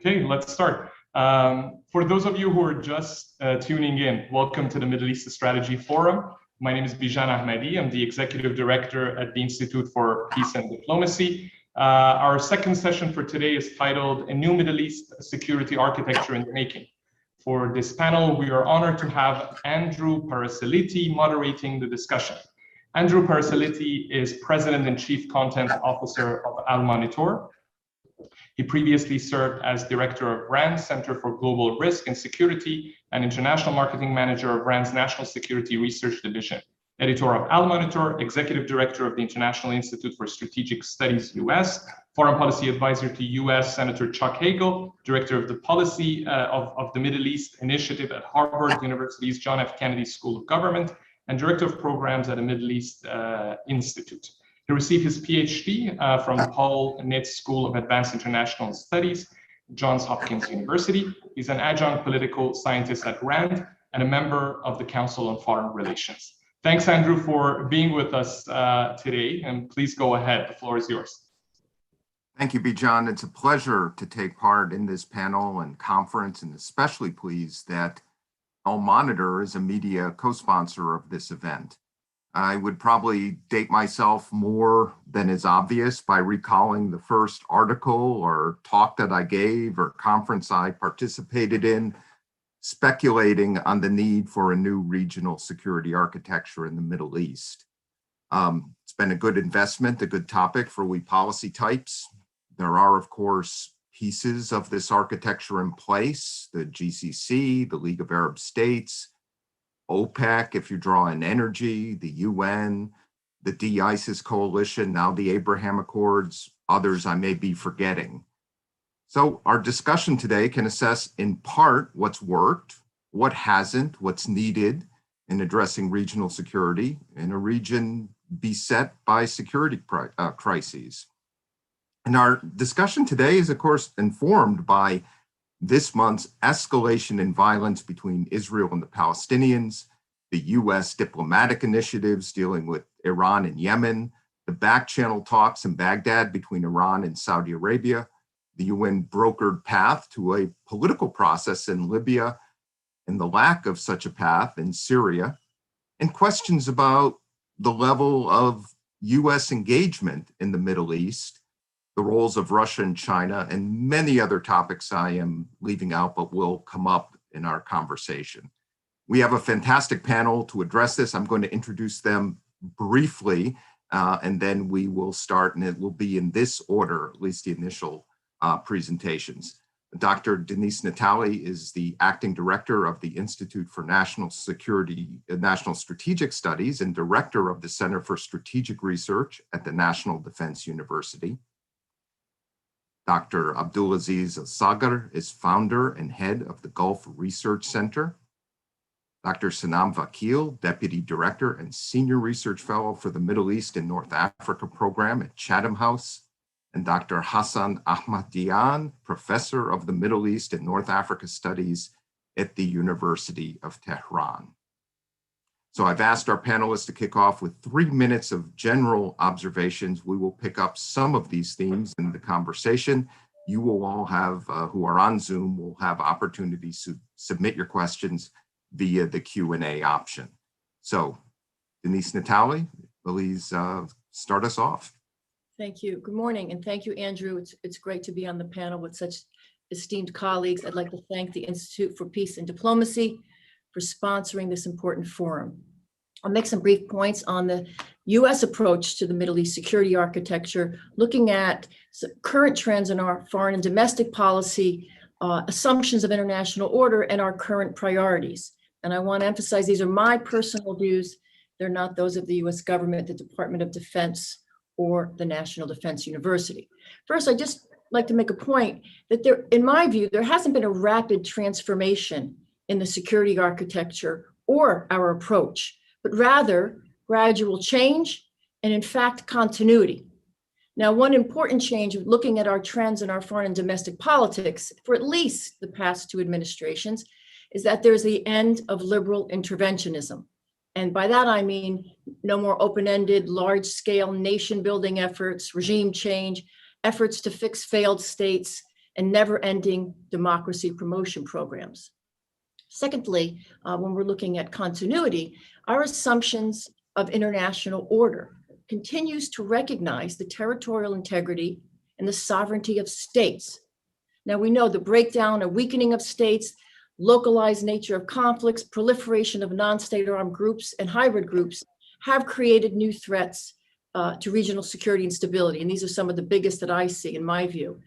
Okay, let's start. For those of you who are just tuning in, welcome to the Middle East Strategy Forum. My name is Bijan Ahmadi. I'm the Executive Director at the Institute for Peace and Diplomacy. Our second session for today is titled A New Middle East Security Architecture in the Making. For this panel, we are honored to have Andrew Parasiliti moderating the discussion. Andrew Parasiliti is President and Chief Content Officer of Al Monitor. He previously served as Director of RAND Center for Global Risk and Security and International Marketing Manager of RAND's National Security Research Division, Editor of Al Monitor, Executive Director of the International Institute for Strategic Studies US, Foreign Policy Advisor to US Senator Chuck Hagel, Director of the Policy of the Middle East Initiative at Harvard University's John F. Kennedy School of Government, and Director of Programs at the Middle East Institute. He received his PhD from Paul Nitz School of Advanced International Studies, Johns Hopkins University. He's an adjunct political scientist at RAND and a member of the Council on Foreign Relations. Thanks, Andrew, for being with us today, and please go ahead. The floor is yours. Thank you, Bijan. It's a pleasure to take part in this panel and conference, and especially pleased that Al Monitor is a media co-sponsor of this event. I would probably date myself more than is obvious by recalling the first article or talk that I gave or conference I participated in, speculating on the need for a new regional security architecture in the Middle East. It's been a good investment, a good topic for we policy types. There are, of course, pieces of this architecture in place: the GCC, the League of Arab States, OPEC, if you draw in energy, the UN, the de-ISIS coalition, now the Abraham Accords, others I may be forgetting. So our discussion today can assess in part what's worked, what hasn't, what's needed in addressing regional security in a region beset by security crises. And our discussion today is, of course, informed by this month's escalation in violence between Israel and the Palestinians, the US diplomatic initiatives dealing with Iran and Yemen, the back-channel talks in Baghdad between Iran and Saudi Arabia, the UN brokered path to a political process in Libya, and the lack of such a path in Syria, and questions about the level of US engagement in the Middle East, the roles of Russia and China, and many other topics I am leaving out but will come up in our conversation. We have a fantastic panel to address this. I'm going to introduce them briefly, and then we will start, and it will be in this order, at least the initial presentations. Dr. Denise Natali is the acting director of the Institute for National Strategic Studies and director of the Center for Strategic Research at the National Defense University. Dr. Abdulaziz Al-Sagar is founder and head of the Gulf Research Center. Dr. Sanam Vakil, Deputy Director and Senior Research Fellow for the Middle East and North Africa Program at Chatham House. And Dr. Hassan Ahmadian, Professor of the Middle East and North Africa Studies at the University of Tehran. So I've asked our panelists to kick off with 3 minutes of general observations. We will pick up some of these themes in the conversation. You will all have, who are on Zoom, will have opportunities to submit your questions via the Q&A option. So Denise Natali, please start us off. Thank you. Good morning, and thank you, Andrew. It's great to be on the panel with such esteemed colleagues. I'd like to thank the Institute for Peace and Diplomacy for sponsoring this important forum. I'll make some brief points on the US approach to the Middle East security architecture, looking at current trends in our foreign and domestic policy, assumptions of international order, and our current priorities. And I want to emphasize these are my personal views. They're not those of the US government, the Department of Defense, or the National Defense University. First, I'd just like to make a point that in my view, there hasn't been a rapid transformation in the security architecture or our approach, but rather gradual change and, in fact, continuity. Now, one important change, looking at our trends in our foreign and domestic politics for at least the past 2 administrations, is that there's the end of liberal interventionism. And by that, I mean no more open-ended, large-scale nation-building efforts, regime change, efforts to fix failed states, and never-ending democracy promotion programs. Secondly, when we're looking at continuity, our assumptions of international order continues to recognize the territorial integrity and the sovereignty of states. Now we know the breakdown or weakening of states, localized nature of conflicts, proliferation of non-state armed groups and hybrid groups have created new threats to regional security and stability. And these are some of the biggest that I see in my view.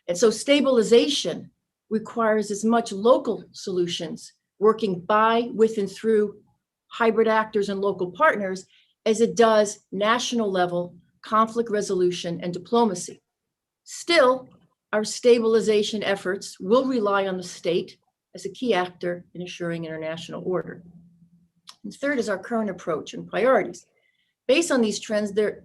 And so stabilization requires as much local solutions working by, with, and through hybrid actors and local partners as it does national level conflict resolution and diplomacy. Still, our stabilization efforts will rely on the state as a key actor in assuring international order. And third is our current approach and priorities. Based on these trends, they're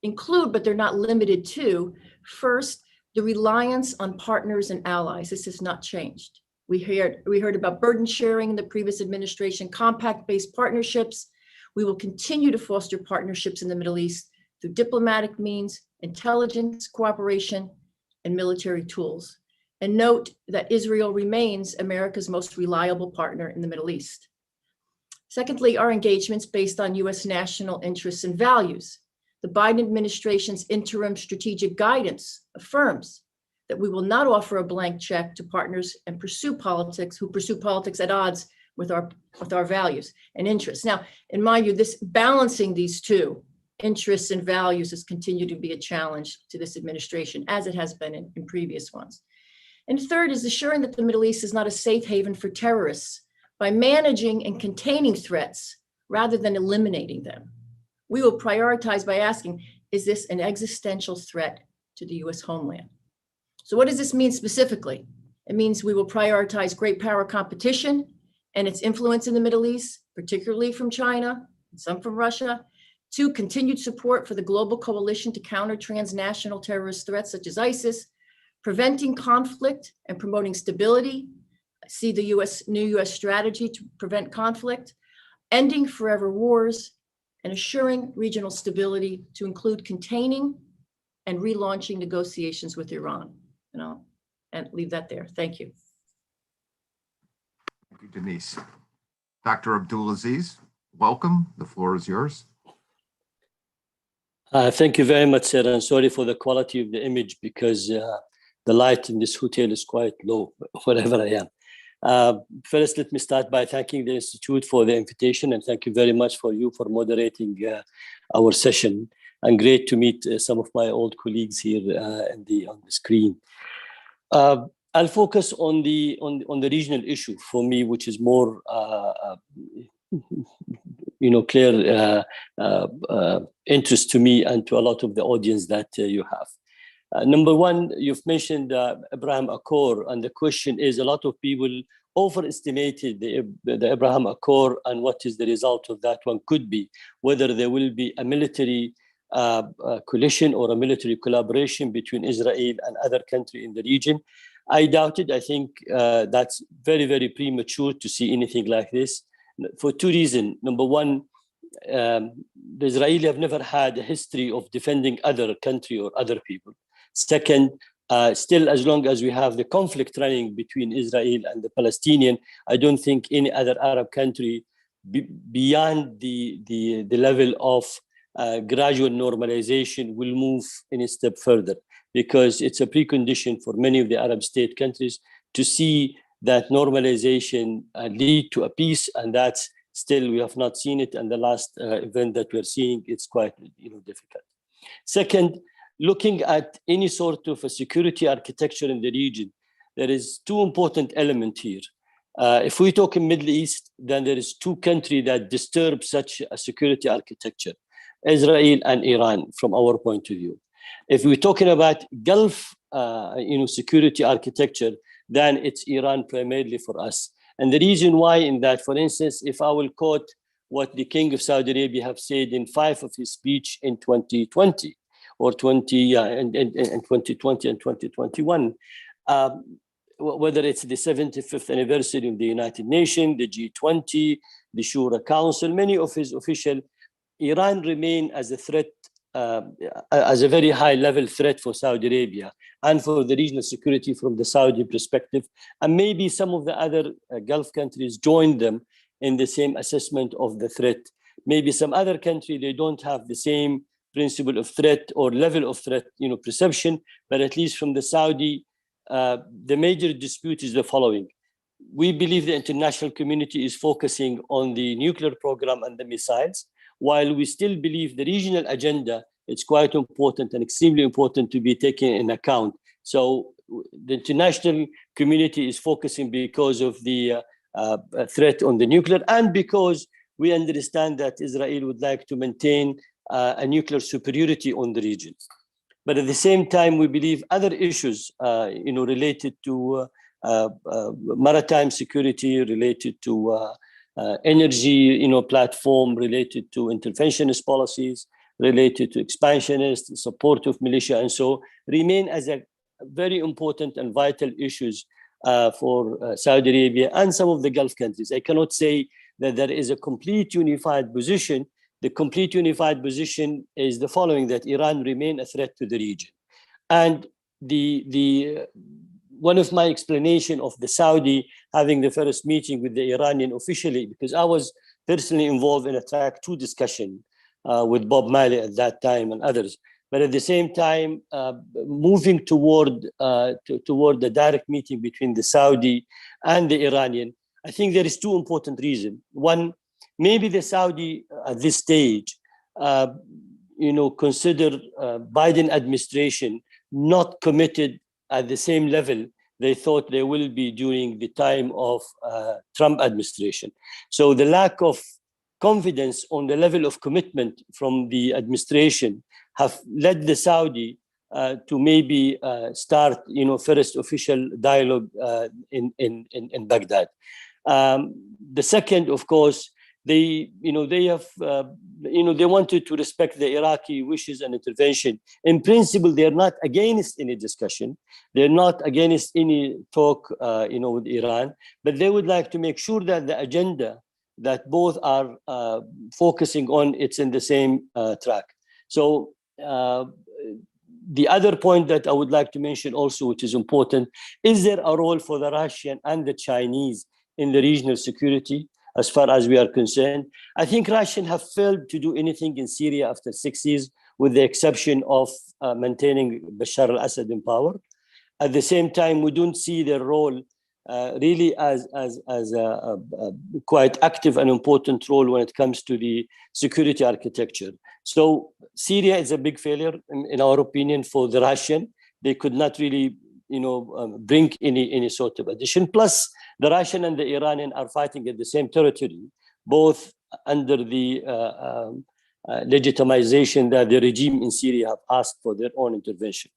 include, but they're not limited to, first, the reliance on partners and allies. This has not changed. We heard about burden sharing in the previous administration, compact-based partnerships. We will continue to foster partnerships in the Middle East through diplomatic means, intelligence, cooperation, and military tools. And note that Israel remains America's most reliable partner in the Middle East. Secondly, our engagements based on US national interests and values. The Biden administration's interim strategic guidance affirms that we will not offer a blank check to partners and pursue politics at odds with our values and interests. Now, in my view, this balancing these two interests and values has continued to be a challenge to this administration, as it has been in previous ones. And third is assuring that the Middle East is not a safe haven for terrorists by managing and containing threats rather than eliminating them. We will prioritize by asking, is this an existential threat to the US homeland? So what does this mean specifically? It means we will prioritize great power competition and its influence in the Middle East, particularly from China and some from Russia. 2, continued support for the global coalition to counter transnational terrorist threats such as ISIS, preventing conflict and promoting stability. See the new US strategy to prevent conflict, ending forever wars, and assuring regional stability to include containing and relaunching negotiations with Iran. And I'll leave that there. Thank you. Thank you, Denise. Dr. Abdulaziz, welcome. The floor is yours. Thank you very much, sir. And sorry for the quality of the image because the light in this hotel is quite low, wherever I am. First, let me start by thanking the Institute for the invitation, and thank you very much for moderating our session. And great to meet some of my old colleagues here on the screen. I'll focus on the regional issue for me, which is more clear interest to me and to a lot of the audience that you have. Number one, you've mentioned Abraham Accord, and the question is, a lot of people overestimated the Abraham Accord and what is the result of that one could be, whether there will be a military coalition or a military collaboration between Israel and other countries in the region. I doubt it. I think that's very, very premature to see anything like this for 2 reasons. Number one, the Israelis have never had a history of defending other country or other people. Second, still, as long as we have the conflict running between Israel and the Palestinian, I don't think any other Arab country beyond the level of gradual normalization will move any step further, because it's a precondition for many of the Arab state countries to see that normalization lead to a peace, and that's still, we have not seen it, and the last event that we're seeing, it's quite difficult. Second, looking at any sort of a security architecture in the region, there is 2 important elements here. If we talk in Middle East, then there is 2 countries that disturb such a security architecture, Israel and Iran, from our point of view. If we're talking about Gulf, security architecture, then it's Iran primarily for us. And the reason why in that, for instance, if I will quote what the King of Saudi Arabia have said in 5 of his speech in 2020, or 2020 and 2021, whether it's the 75th anniversary of the United Nations, the G20, the Shura Council, many of his official, Iran remain as a threat as a very high-level threat for Saudi Arabia and for the regional security from the Saudi perspective. And maybe some of the other Gulf countries join them in the same assessment of the threat. Maybe some other country, they don't have the same principle of threat or level of threat, perception, but at least from the Saudi, the major dispute is the following. We believe the international community is focusing on the nuclear program and the missiles, while we still believe the regional agenda, it's quite important and extremely important to be taken in account. So the international community is focusing because of the threat on the nuclear, and because we understand that Israel would like to maintain a nuclear superiority on the region. But at the same time, we believe other issues, related to maritime security, related to energy, platform, related to interventionist policies, related to expansionist, support of militia, and so remain as a very important and vital issues for Saudi Arabia and some of the Gulf countries. I cannot say that there is a complete unified position. The complete unified position is the following, that Iran remain a threat to the region. And one of my explanation of the Saudi having the first meeting with the Iranian officially, because I was personally involved in a track 2 discussion with Bob Malley at that time and others. But at the same time, moving toward the direct meeting between the Saudi and the Iranian, I think there is 2 important reasons. One, maybe the Saudi at this stage, consider Biden administration not committed at the same level they thought they will be during the time of Trump administration. So the lack of confidence on the level of commitment from the administration have led the Saudi to maybe start, first official dialogue in Baghdad. The second, of course, they wanted to respect the Iraqi wishes and intervention. In principle, they're not against any discussion. They're not against any talk, with Iran, but they would like to make sure that the agenda that both are focusing on, it's in the same track. So the other point that I would like to mention also, which is important, is there a role for the Russian and the Chinese in the regional security? As far as we are concerned, I think Russians have failed to do anything in Syria after 6 years, with the exception of maintaining Bashar al-Assad in power. At the same time, we don't see their role really as a quite active and important role when it comes to the security architecture. So Syria is a big failure, in our opinion, for the Russian. They could not really bring any sort of addition. Plus, the Russian and the Iranian are fighting at the same territory, both under the legitimization that the regime in Syria have asked for their own intervention.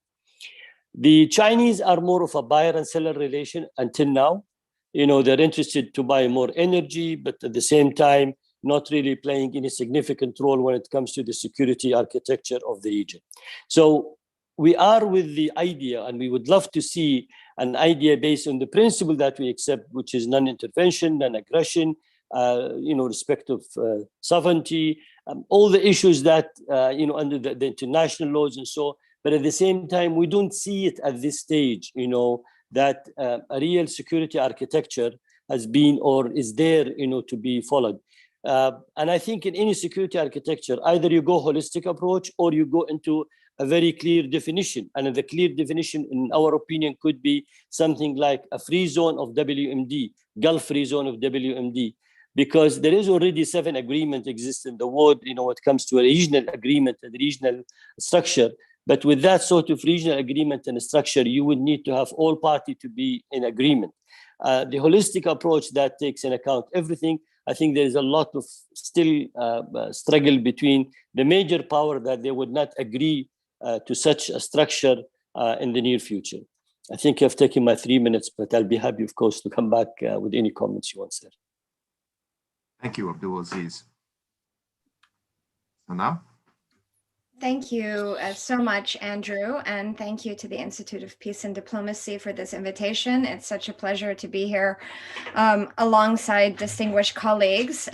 The Chinese are more of a buyer and seller relation until now. They're interested to buy more energy, but at the same time, not really playing any significant role when it comes to the security architecture of the region. So we are with the idea, and we would love to see an idea based on the principle that we accept, which is non-intervention, non-aggression, respect of sovereignty, all the issues that, under the international laws and so. But at the same time, we don't see it at this stage, that a real security architecture has been or is there, to be followed. And I think in any security architecture, either you go holistic approach or you go into a very clear definition. And the clear definition, in our opinion, could be something like a free zone of WMD, Gulf free zone of WMD, because there is already 7 agreements exist in the world, when it comes to a regional agreement and regional structure. But with that sort of regional agreement and structure, you would need to have all parties to be in agreement. The holistic approach that takes into account everything, I think there is a lot of still struggle between the major power that they would not agree to such a structure in the near future. I think I've taken my 3 minutes, but I'll be happy, of course, to come back with any comments you want, sir. Thank you, Abdulaziz. So now? Thank you so much, Andrew, and thank you to the Institute of Peace and Diplomacy for this invitation. It's such a pleasure to be here alongside distinguished colleagues.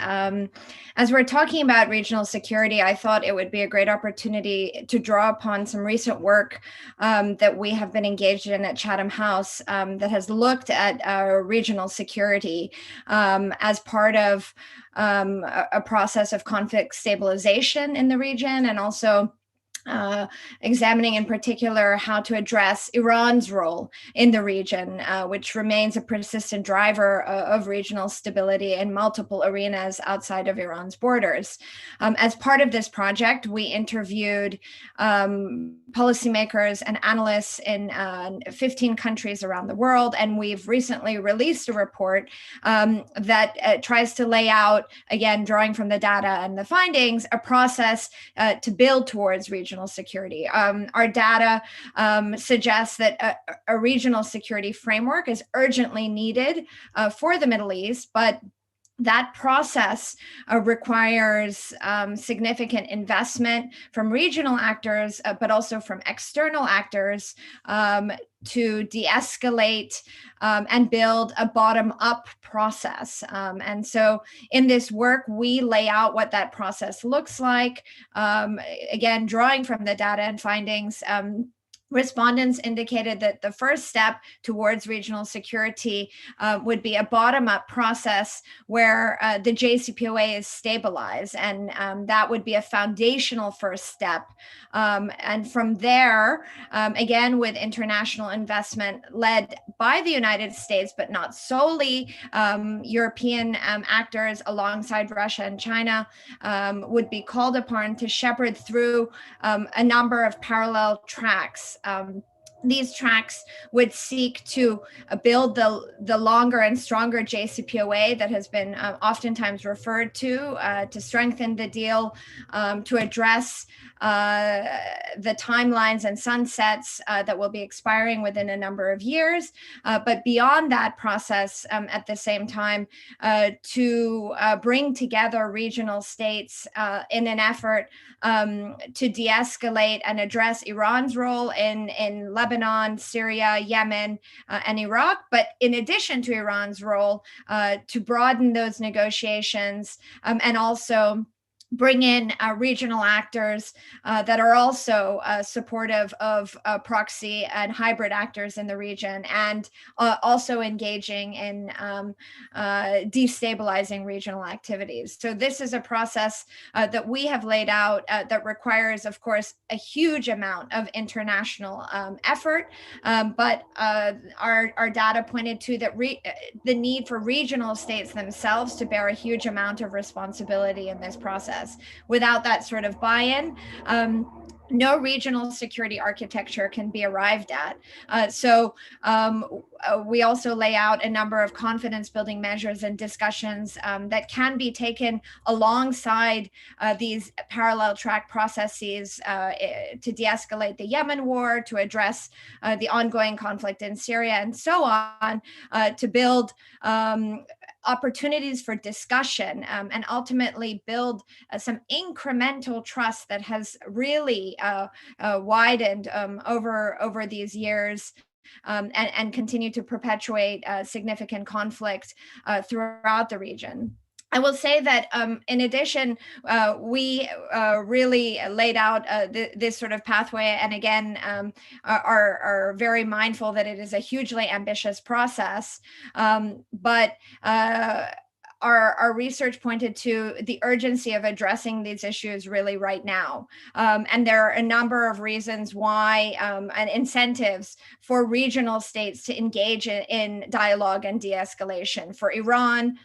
As we're talking about regional security, I thought it would be a great opportunity to draw upon some recent work that we have been engaged in at Chatham House that has looked at regional security as part of a process of conflict stabilization in the region, and also examining in particular how to address Iran's role in the region, which remains a persistent driver of regional stability in multiple arenas outside of Iran's borders. As part of this project, we interviewed policymakers and analysts in 15 countries around the world, and we've recently released a report that tries to lay out, again, drawing from the data and the findings, a process to build towards regional security. Our data suggests that a regional security framework is urgently needed for the Middle East, but that process requires significant investment from regional actors, but also from external actors to de-escalate and build a bottom-up process. And so in this work, we lay out what that process looks like. Again, drawing from the data and findings, respondents indicated that the first step towards regional security would be a bottom-up process where the JCPOA is stabilized, and that would be a foundational first step. And from there, again, with international investment led by the United States, but not solely, European actors alongside Russia and China would be called upon to shepherd through a number of parallel tracks. These tracks would seek to build the longer and stronger JCPOA that has been oftentimes referred to strengthen the deal, to address the timelines and sunsets that will be expiring within a number of years. But beyond that process, at the same time, to bring together regional states in an effort to de-escalate and address Iran's role in Lebanon, Syria, Yemen, and Iraq. But in addition to Iran's role, to broaden those negotiations and also bring in regional actors that are also supportive of proxy and hybrid actors in the region, and also engaging in destabilizing regional activities. So this is a process that we have laid out that requires, of course, a huge amount of international effort, but our data pointed to that the need for regional states themselves to bear a huge amount of responsibility in this process. Without that sort of buy-in, no regional security architecture can be arrived at. So we also lay out a number of confidence building measures and discussions that can be taken alongside these parallel track processes to de-escalate the Yemen war, to address the ongoing conflict in Syria, and so on, to build opportunities for discussion and ultimately build some incremental trust that has really widened over these years and continue to perpetuate significant conflict throughout the region. I will say that in addition, we really laid out this sort of pathway, and again, are very mindful that it is a hugely ambitious process, but our research pointed to the urgency of addressing these issues really right now. And there are a number of reasons why and incentives for regional states to engage in dialogue and de-escalation. For Iran,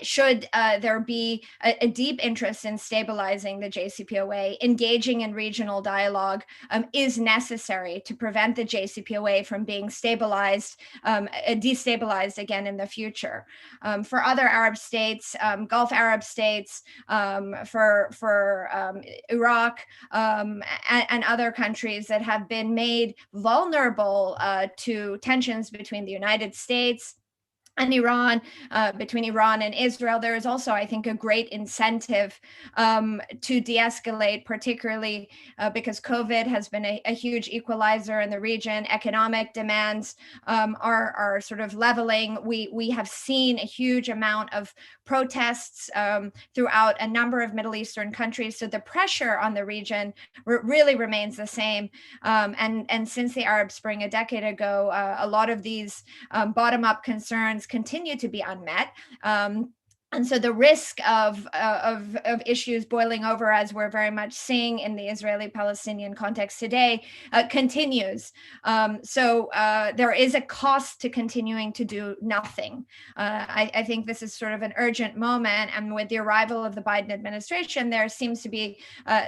should there be a deep interest in stabilizing the JCPOA, engaging in regional dialogue is necessary to prevent the JCPOA from being destabilized again in the future. For other Arab states, Gulf Arab states, for Iraq and other countries that have been made vulnerable to tensions between the United States and Iran, between Iran and Israel, there is also, I think, a great incentive to de-escalate, particularly because COVID has been a huge equalizer in the region. Economic demands are sort of leveling. We have seen a huge amount of protests throughout a number of Middle Eastern countries. So the pressure on the region really remains the same. And since the Arab Spring a decade ago, a lot of these bottom-up concerns continue to be unmet. And so the risk of issues boiling over, as we're very much seeing in the Israeli-Palestinian context today, continues. So there is a cost to continuing to do nothing. I think this is sort of an urgent moment. And with the arrival of the Biden administration, there seems to be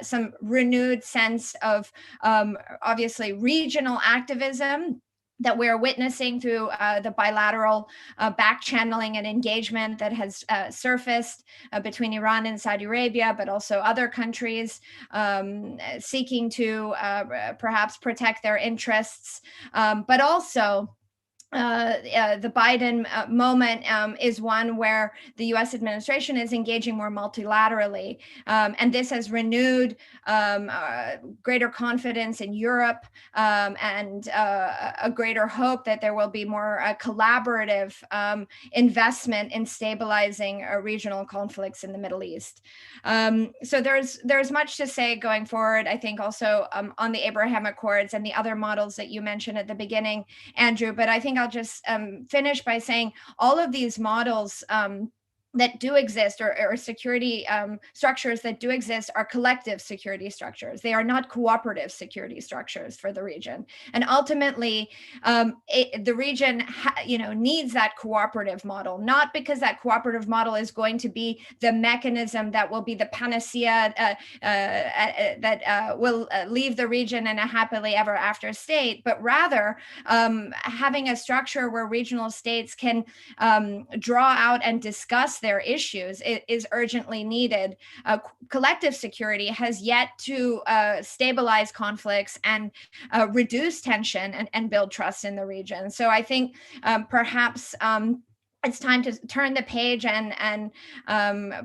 some renewed sense of obviously regional activism that we're witnessing through the bilateral back channeling and engagement that has surfaced between Iran and Saudi Arabia, but also other countries seeking to perhaps protect their interests, but also the Biden moment is one where the U.S. administration is engaging more multilaterally. And this has renewed greater confidence in Europe and a greater hope that there will be more collaborative investment in stabilizing regional conflicts in the Middle East. So there's much to say going forward, I think also on the Abraham Accords and the other models that you mentioned at the beginning, Andrew, but I think I'll just finish by saying all of these models that do exist, or security structures that do exist, are collective security structures. They are not cooperative security structures for the region. And ultimately, the region needs that cooperative model, not because that cooperative model is going to be the mechanism that will be the panacea that will leave the region in a happily ever after state, but rather having a structure where regional states can draw out and discuss their issues is urgently needed. Collective security has yet to stabilize conflicts and reduce tension and build trust in the region. So I think perhaps it's time to turn the page and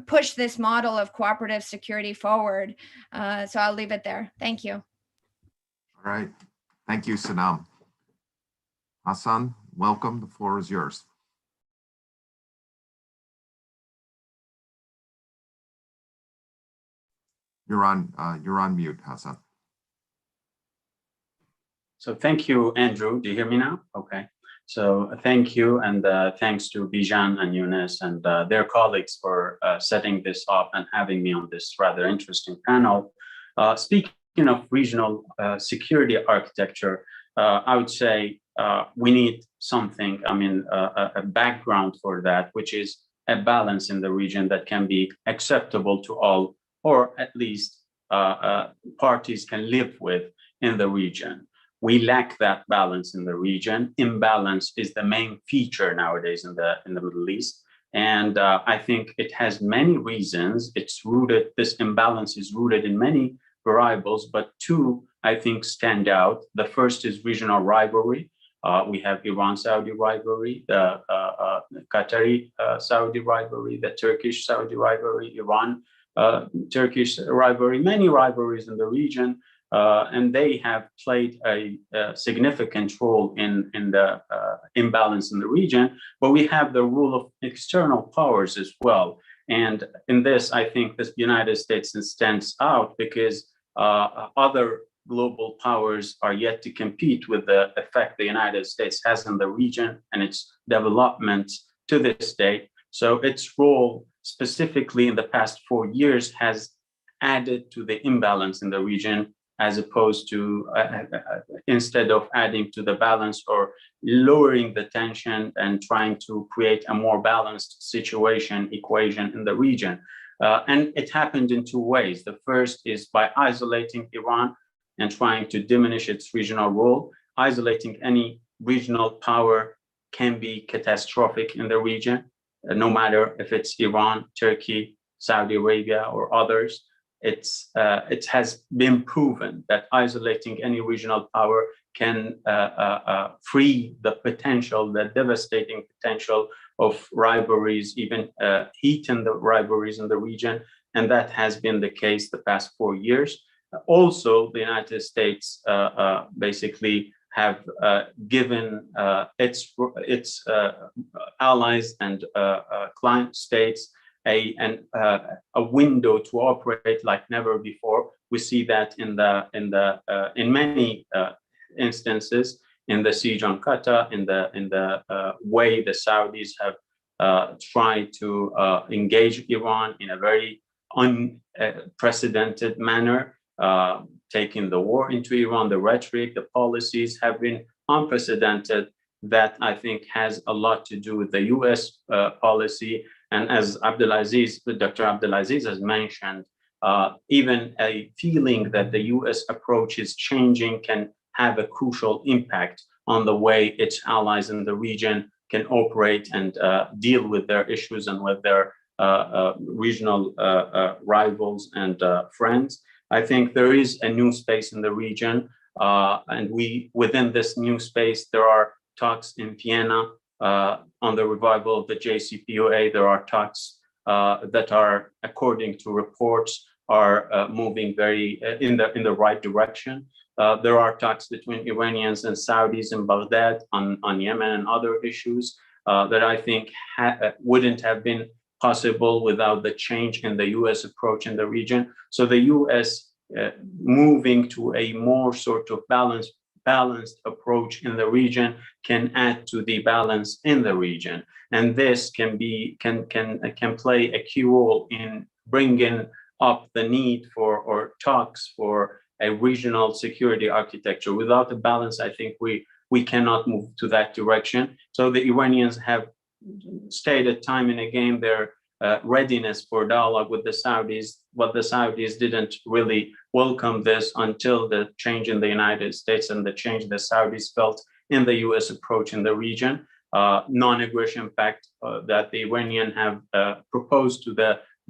push this model of cooperative security forward. So I'll leave it there. Thank you. All right. Thank you, Sanam. Hassan, welcome. The floor is yours. You're on mute, Hassan. So thank you, Andrew. Do you hear me now? Okay. So thank you, and thanks to Bijan and Yunus and their colleagues for setting this up and having me on this rather interesting panel. Speaking of regional security architecture, I would say we need something, a background for that, which is a balance in the region that can be acceptable to all, or at least parties can live with in the region. We lack that balance in the region. Imbalance is the main feature nowadays in the Middle East. And I think it has many reasons. This imbalance is rooted in many variables, but two, I think, stand out. The first is regional rivalry. We have Iran-Saudi rivalry, the Qatari-Saudi rivalry, the Turkish-Saudi rivalry, Iran-Turkish rivalry, many rivalries in the region. And they have played a significant role in the imbalance in the region. But we have the role of external powers as well. And in this, I think the United States stands out because other global powers are yet to compete with the effect the United States has in the region and its development to this day. So its role specifically in the past 4 years has added to the imbalance in the region, as opposed to instead of adding to the balance or lowering the tension and trying to create a more balanced equation in the region. And it happened in two ways. The first is by isolating Iran and trying to diminish its regional role. Isolating any regional power can be catastrophic in the region, no matter if it's Iran, Turkey, Saudi Arabia, or others. it has been proven that isolating any regional power can free the potential, the devastating potential of rivalries, even heaten the rivalries in the region. And that has been the case the past 4 years. Also, the United States basically have given its allies and client states a window to operate like never before. We see that in many instances, in the siege on Qatar, in the way the Saudis have tried to engage Iran in a very unprecedented manner, taking the war into Iran. The rhetoric, the policies have been unprecedented. That I think has a lot to do with the U.S. policy. And as Dr. Abdulaziz has mentioned, even a feeling that the U.S. approach is changing can have a crucial impact on the way its allies in the region can operate and deal with their issues and with their regional rivals and friends. I think there is a new space in the region, and within this new space, there are talks in Vienna on the revival of the JCPOA. There are talks that are, according to reports, are moving very in the right direction. There are talks between Iranians and Saudis in Baghdad on Yemen and other issues that I think wouldn't have been possible without the change in the U.S. approach in the region. So the U.S. Moving to a more sort of balanced approach in the region can add to the balance in the region, and this can play a key role in bringing up the need for or talks for a regional security architecture. Without a balance, I think we cannot move to that direction. So the Iranians have stated time and again their readiness for dialogue with the Saudis, but the Saudis didn't really welcome this until the change in the United States and the change the Saudis felt in the U.S. approach in the region. Non-aggression pact that the Iranian have proposed to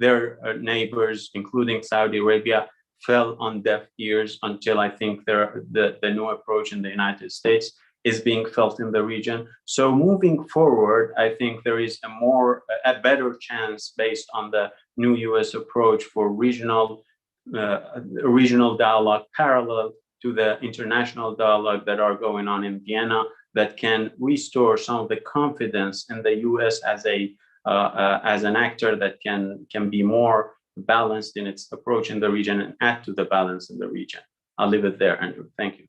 their neighbors, including Saudi Arabia, fell on deaf ears until I think the new approach in the United States is being felt in the region. So moving forward, I think there is a better chance based on the new U.S. approach for regional dialogue parallel to the international dialogue that are going on in Vienna that can restore some of the confidence in the U.S. as an actor that can be more balanced in its approach in the region and add to the balance in the region. I'll leave it there, Andrew. Thank you.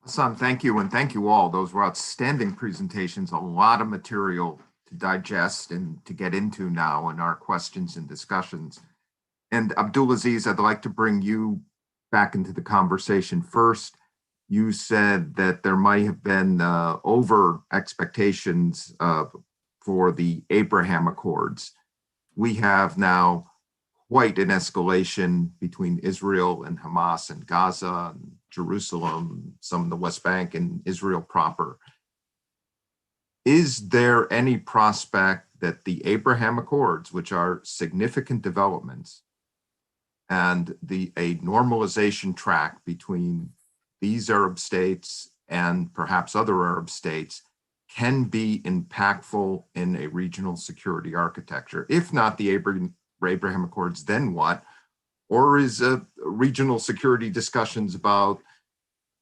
Hassan, thank you, and thank you all. Those were outstanding presentations, a lot of material to digest and to get into now in our questions and discussions. And Abdulaziz, I'd like to bring you back into the conversation first. You said that there might have been over expectations for the Abraham Accords. We have now quite an escalation between Israel and Hamas and Gaza and Jerusalem, some of the West Bank and Israel proper. Is there any prospect that the Abraham Accords, which are significant developments, and a normalization track between these Arab states and perhaps other Arab states can be impactful in a regional security architecture? If not the Abraham Accords, then what? Or is regional security discussions about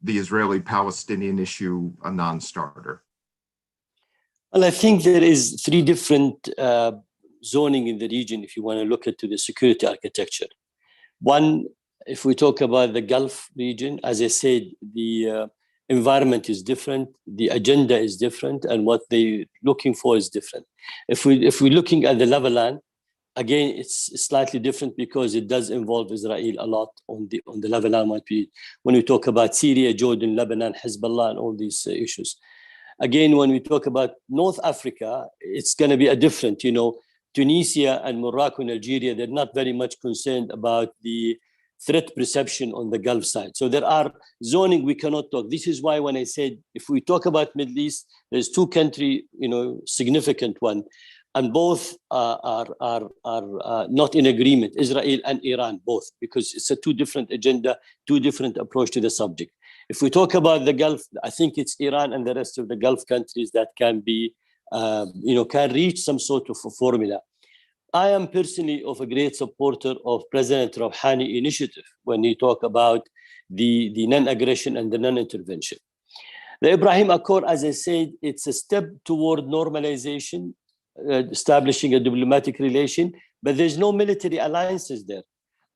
the Israeli-Palestinian issue a non-starter? Well, I think there is three different zoning in the region if you want to look into the security architecture. One, if we talk about the Gulf region, as I said, the environment is different, the agenda is different, and what they're looking for is different. If we're looking at the Lebanon, again, it's slightly different because it does involve Israel a lot on the Lebanon. When we talk about Syria, Jordan, Lebanon, Hezbollah, and all these issues. Again, when we talk about North Africa, it's going to be a different, Tunisia and Morocco and Algeria, they're not very much concerned about the threat perception on the Gulf side. So there are zoning we cannot talk. This is why when I said, if we talk about Middle East, there's two countries, significant one. and both are not in agreement, Israel and Iran, both, because it's a two different agenda, two different approach to the subject. If we talk about the Gulf, I think it's Iran and the rest of the Gulf countries that can be, can reach some sort of a formula. I am personally of a great supporter of President Rouhani initiative when he talk about the non-aggression and the non-intervention. The Ibrahim Accord, as I said, it's a step toward normalization, establishing a diplomatic relation, but there's no military alliances there.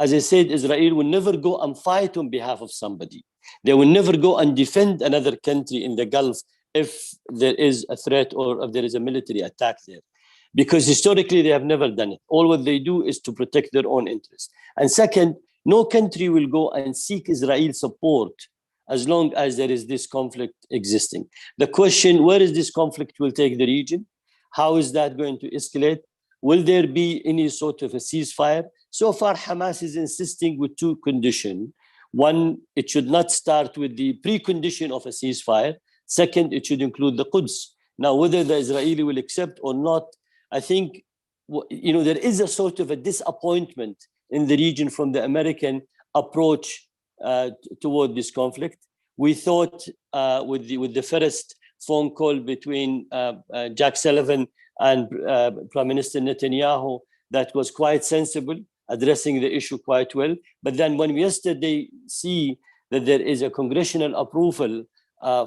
As I said, Israel will never go and fight on behalf of somebody. They will never go and defend another country in the Gulf if there is a threat or if there is a military attack there. Because historically, they have never done it. All what they do is to protect their own interests. And second, no country will go and seek Israel support as long as there is this conflict existing. The question, where is this conflict will take the region? How is that going to escalate? Will there be any sort of a ceasefire? So far, Hamas is insisting with two conditions. One, it should not start with the precondition of a ceasefire. Second, it should include the Quds. Now, whether the Israeli will accept or not, I think, there is a sort of a disappointment in the region from the American approach toward this conflict. We thought with the first phone call between Jack Sullivan and Prime Minister Netanyahu, that was quite sensible, addressing the issue quite well. But then when we yesterday see that there is a congressional approval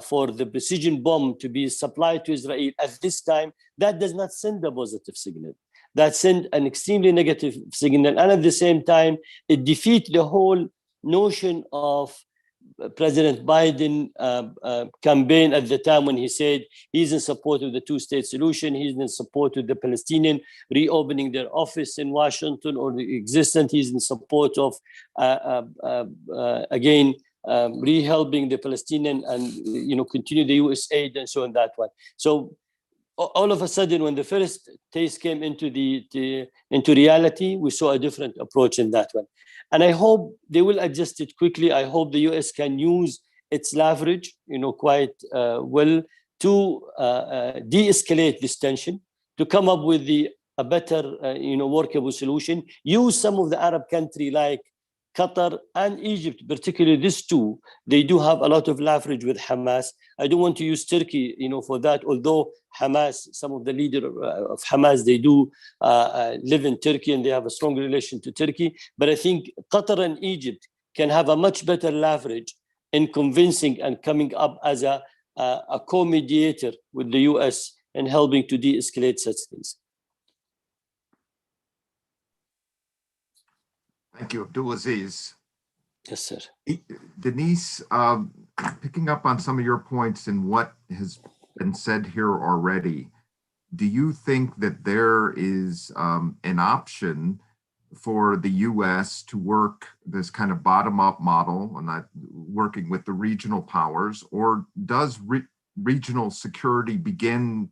for the precision bomb to be supplied to Israel at this time, that does not send a positive signal. That sends an extremely negative signal. And at the same time, it defeats the whole notion of President Biden campaign at the time when he said he's in support of the two-state solution, he's in support of the Palestinian reopening their office in Washington or the existent, he's in support of, re-helping the Palestinian and, continue the US aid and so on that one. So all of a sudden, when the first taste came into into reality, we saw a different approach in that one. And I hope they will adjust it quickly. I hope the US can use its leverage, quite well to de-escalate this tension, to come up with a better, workable solution. Use some of the Arab countries like Qatar and Egypt, particularly these two, they do have a lot of leverage with Hamas. I don't want to use Turkey, for that, although Hamas, some of the leaders of Hamas, they do live in Turkey and they have a strong relation to Turkey. But I think Qatar and Egypt can have a much better leverage in convincing and coming up as a co-mediator with the US and helping to de-escalate such things. Thank you, Abdulaziz. Yes, sir. Denise, picking up on some of your points and what has been said here already, do you think that there is an option for the U.S. to work this kind of bottom-up model and not working with the regional powers, or does regional security begin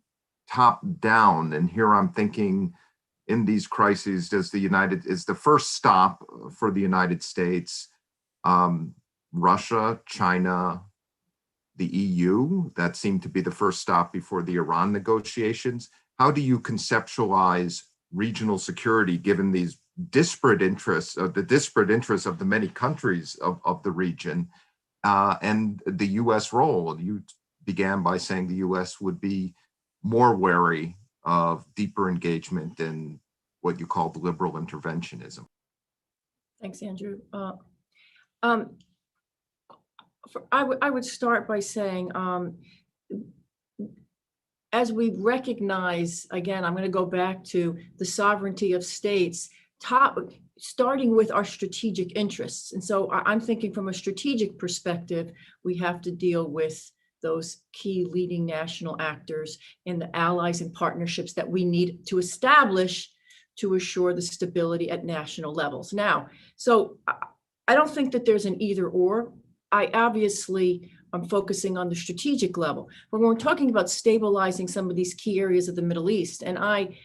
top-down? And here I'm thinking, in these crises, is the first stop for the United States, Russia, China, the EU? That seemed to be the first stop before the Iran negotiations. How do you conceptualize regional security given these disparate interests, the many countries of the region, and the US role? You began by saying the US would be more wary of deeper engagement in what you called liberal interventionism. Thanks, Andrew. I would start by saying, as we recognize, again, I'm going to go back to the sovereignty of states, starting with our strategic interests. And so I'm thinking from a strategic perspective, we have to deal with those key leading national actors and the allies and partnerships that we need to establish to assure the stability at national levels. Now, so I don't think that there's an either or. I obviously am focusing on the strategic level, but when we're talking about stabilizing some of these key areas of the Middle East, and I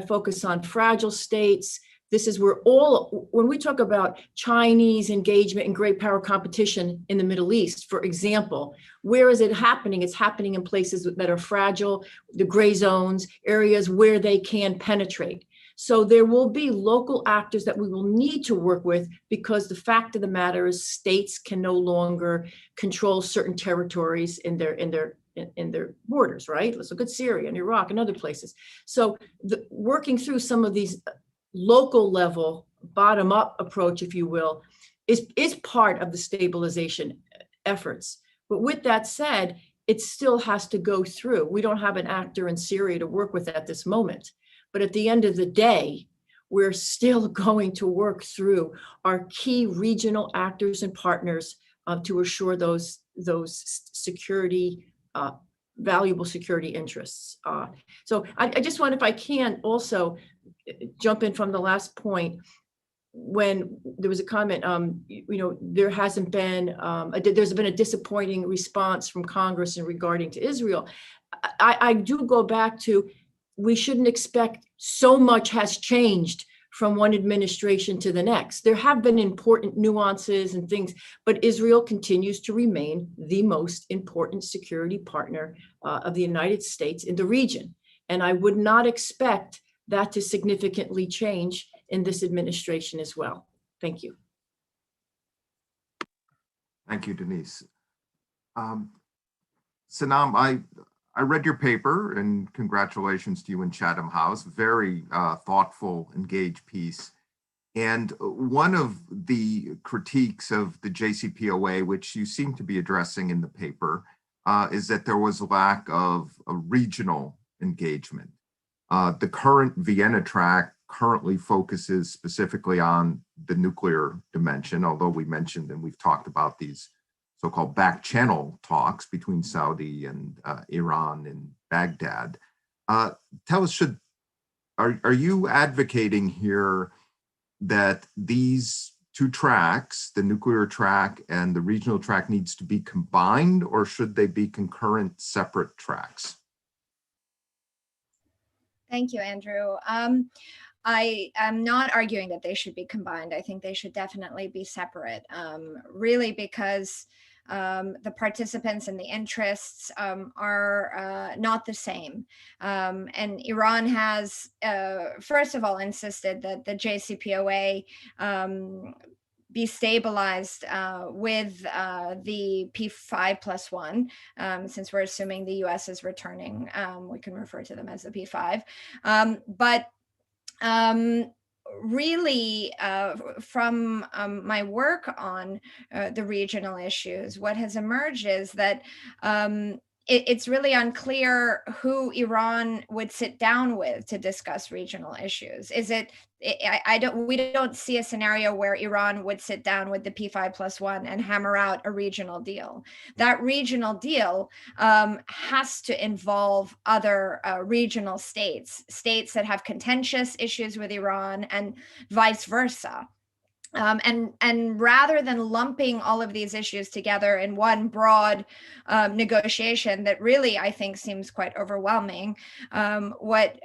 focus on fragile states, This is where when we talk about Chinese engagement and great power competition in the Middle East, for example, where is it happening? It's happening in places that are fragile, the gray zones, areas where they can penetrate. So there will be local actors that we will need to work with, because the fact of the matter is states can no longer control certain territories in their borders, right? Let's look at Syria and Iraq and other places. So working through some of these local level, bottom up approach, if you will, is part of the stabilization efforts. But with that said, it still has to go through. We don't have an actor in Syria to work with at this moment. But at the end of the day, we're still going to work through our key regional actors and partners to assure those security, valuable security interests. So I just want, if I can, also jump in from the last point, when there was a comment, there hasn't been, there's been a disappointing response from Congress in regarding to Israel. I do go back to, we shouldn't expect so much has changed from one administration to the next. There have been important nuances and things, but Israel continues to remain the most important security partner of the United States in the region. And I would not expect that to significantly change in this administration as well. Thank you. Thank you, Denise. Sanam, I read your paper, and congratulations to you and Chatham House. Very thoughtful, engaged piece. And one of the critiques of the JCPOA, which you seem to be addressing in the paper, is that there was a lack of a regional engagement. The current Vienna track currently focuses specifically on the nuclear dimension, although we mentioned and we've talked about these so-called back channel talks between Saudi and Iran and Baghdad. Tell us, are you advocating here that these two tracks, the nuclear track and the regional track, needs to be combined, or should they be concurrent, separate tracks? Thank you, Andrew. I am not arguing that they should be combined. I think they should definitely be separate, really because the participants and the interests are not the same. And Iran has, first of all, insisted that the JCPOA be stabilized with the P5+1, since we're assuming the US is returning. We can refer to them as the P5. But really, from my work on the regional issues, what has emerged is that it's really unclear who Iran would sit down with to discuss regional issues. We don't see a scenario where Iran would sit down with the P5+1 and hammer out a regional deal. That regional deal has to involve other regional states that have contentious issues with Iran, and vice versa. And rather than lumping all of these issues together in one broad negotiation that really, I think, seems quite overwhelming, what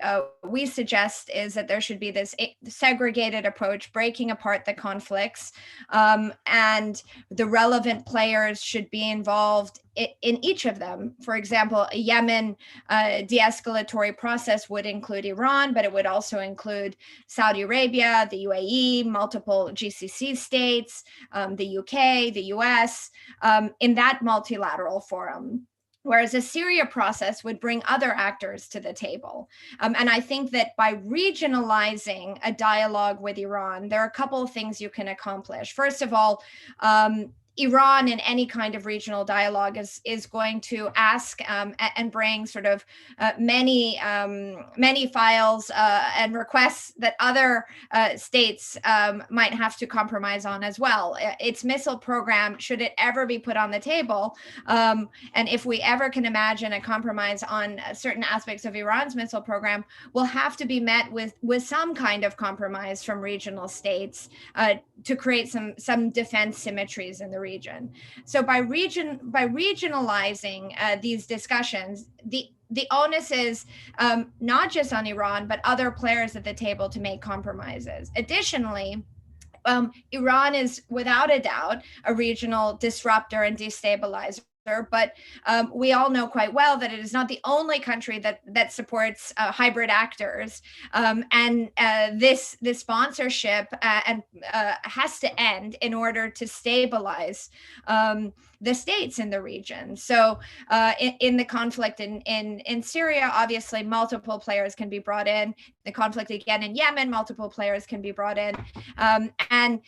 we suggest is that there should be this segregated approach, breaking apart the conflicts, and the relevant players should be involved in each of them. For example, a Yemen de-escalatory process would include Iran, but it would also include Saudi Arabia, the UAE, multiple GCC states, the UK, the US, in that multilateral forum. Whereas a Syria process would bring other actors to the table. And I think that by regionalizing a dialogue with Iran, there are a couple of things you can accomplish. First of all, Iran in any kind of regional dialogue is going to ask and bring sort of many files and requests that other states might have to compromise on as well. Its missile program, should it ever be put on the table, and if we ever can imagine a compromise on certain aspects of Iran's missile program, will have to be met with some kind of compromise from regional states to create some defense symmetries in the region. So by regionalizing these discussions, the onus is not just on Iran, but other players at the table to make compromises. Additionally, Iran is without a doubt a regional disruptor and destabilizer. But we all know quite well that it is not the only country that supports hybrid actors, and this sponsorship has to end in order to stabilize the states in the region. So in the conflict in Syria, obviously multiple players can be brought in. The conflict again in Yemen, multiple players can be brought in, and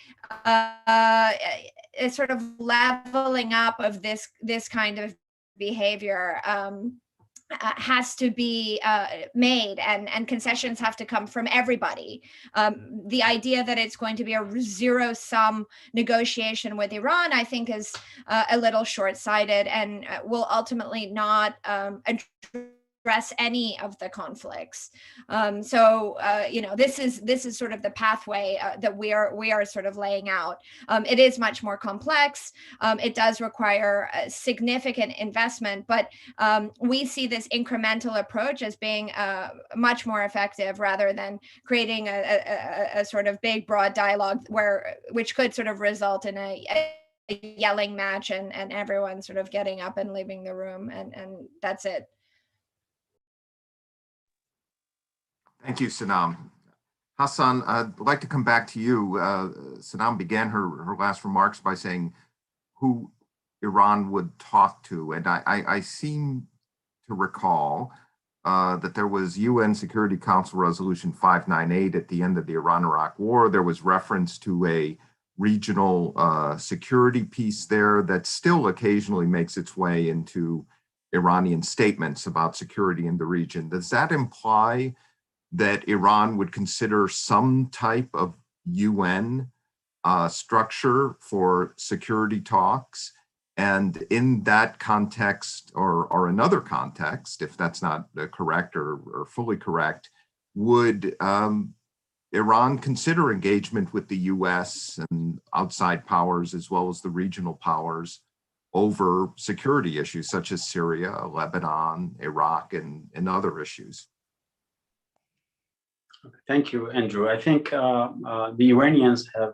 a sort of leveling up of this kind of behavior has to be made, and concessions have to come from everybody. The idea that it's going to be a zero-sum negotiation with Iran, I think, is a little short-sighted and will ultimately not address any of the conflicts. This is sort of the pathway that we are sort of laying out. It is much more complex. It does require a significant investment, but we see this incremental approach as being much more effective rather than creating a sort of big, broad dialogue which could sort of result in a yelling match and everyone sort of getting up and leaving the room, and that's it. Thank you, Sanam. Hassan, I'd like to come back to you. Sanam began her last remarks by saying who Iran would talk to, and I seem to recall that there was UN Security Council Resolution 598 at the end of the Iran-Iraq War. There was reference to a regional security piece there that still occasionally makes its way into Iranian statements about security in the region. Does that imply that Iran would consider some type of UN structure for security talks? And in that context, or another context, if that's not correct or fully correct, would Iran consider engagement with the US and outside powers as well as the regional powers over security issues such as Syria, Lebanon, Iraq, and other issues? Thank you, Andrew. I think the Iranians have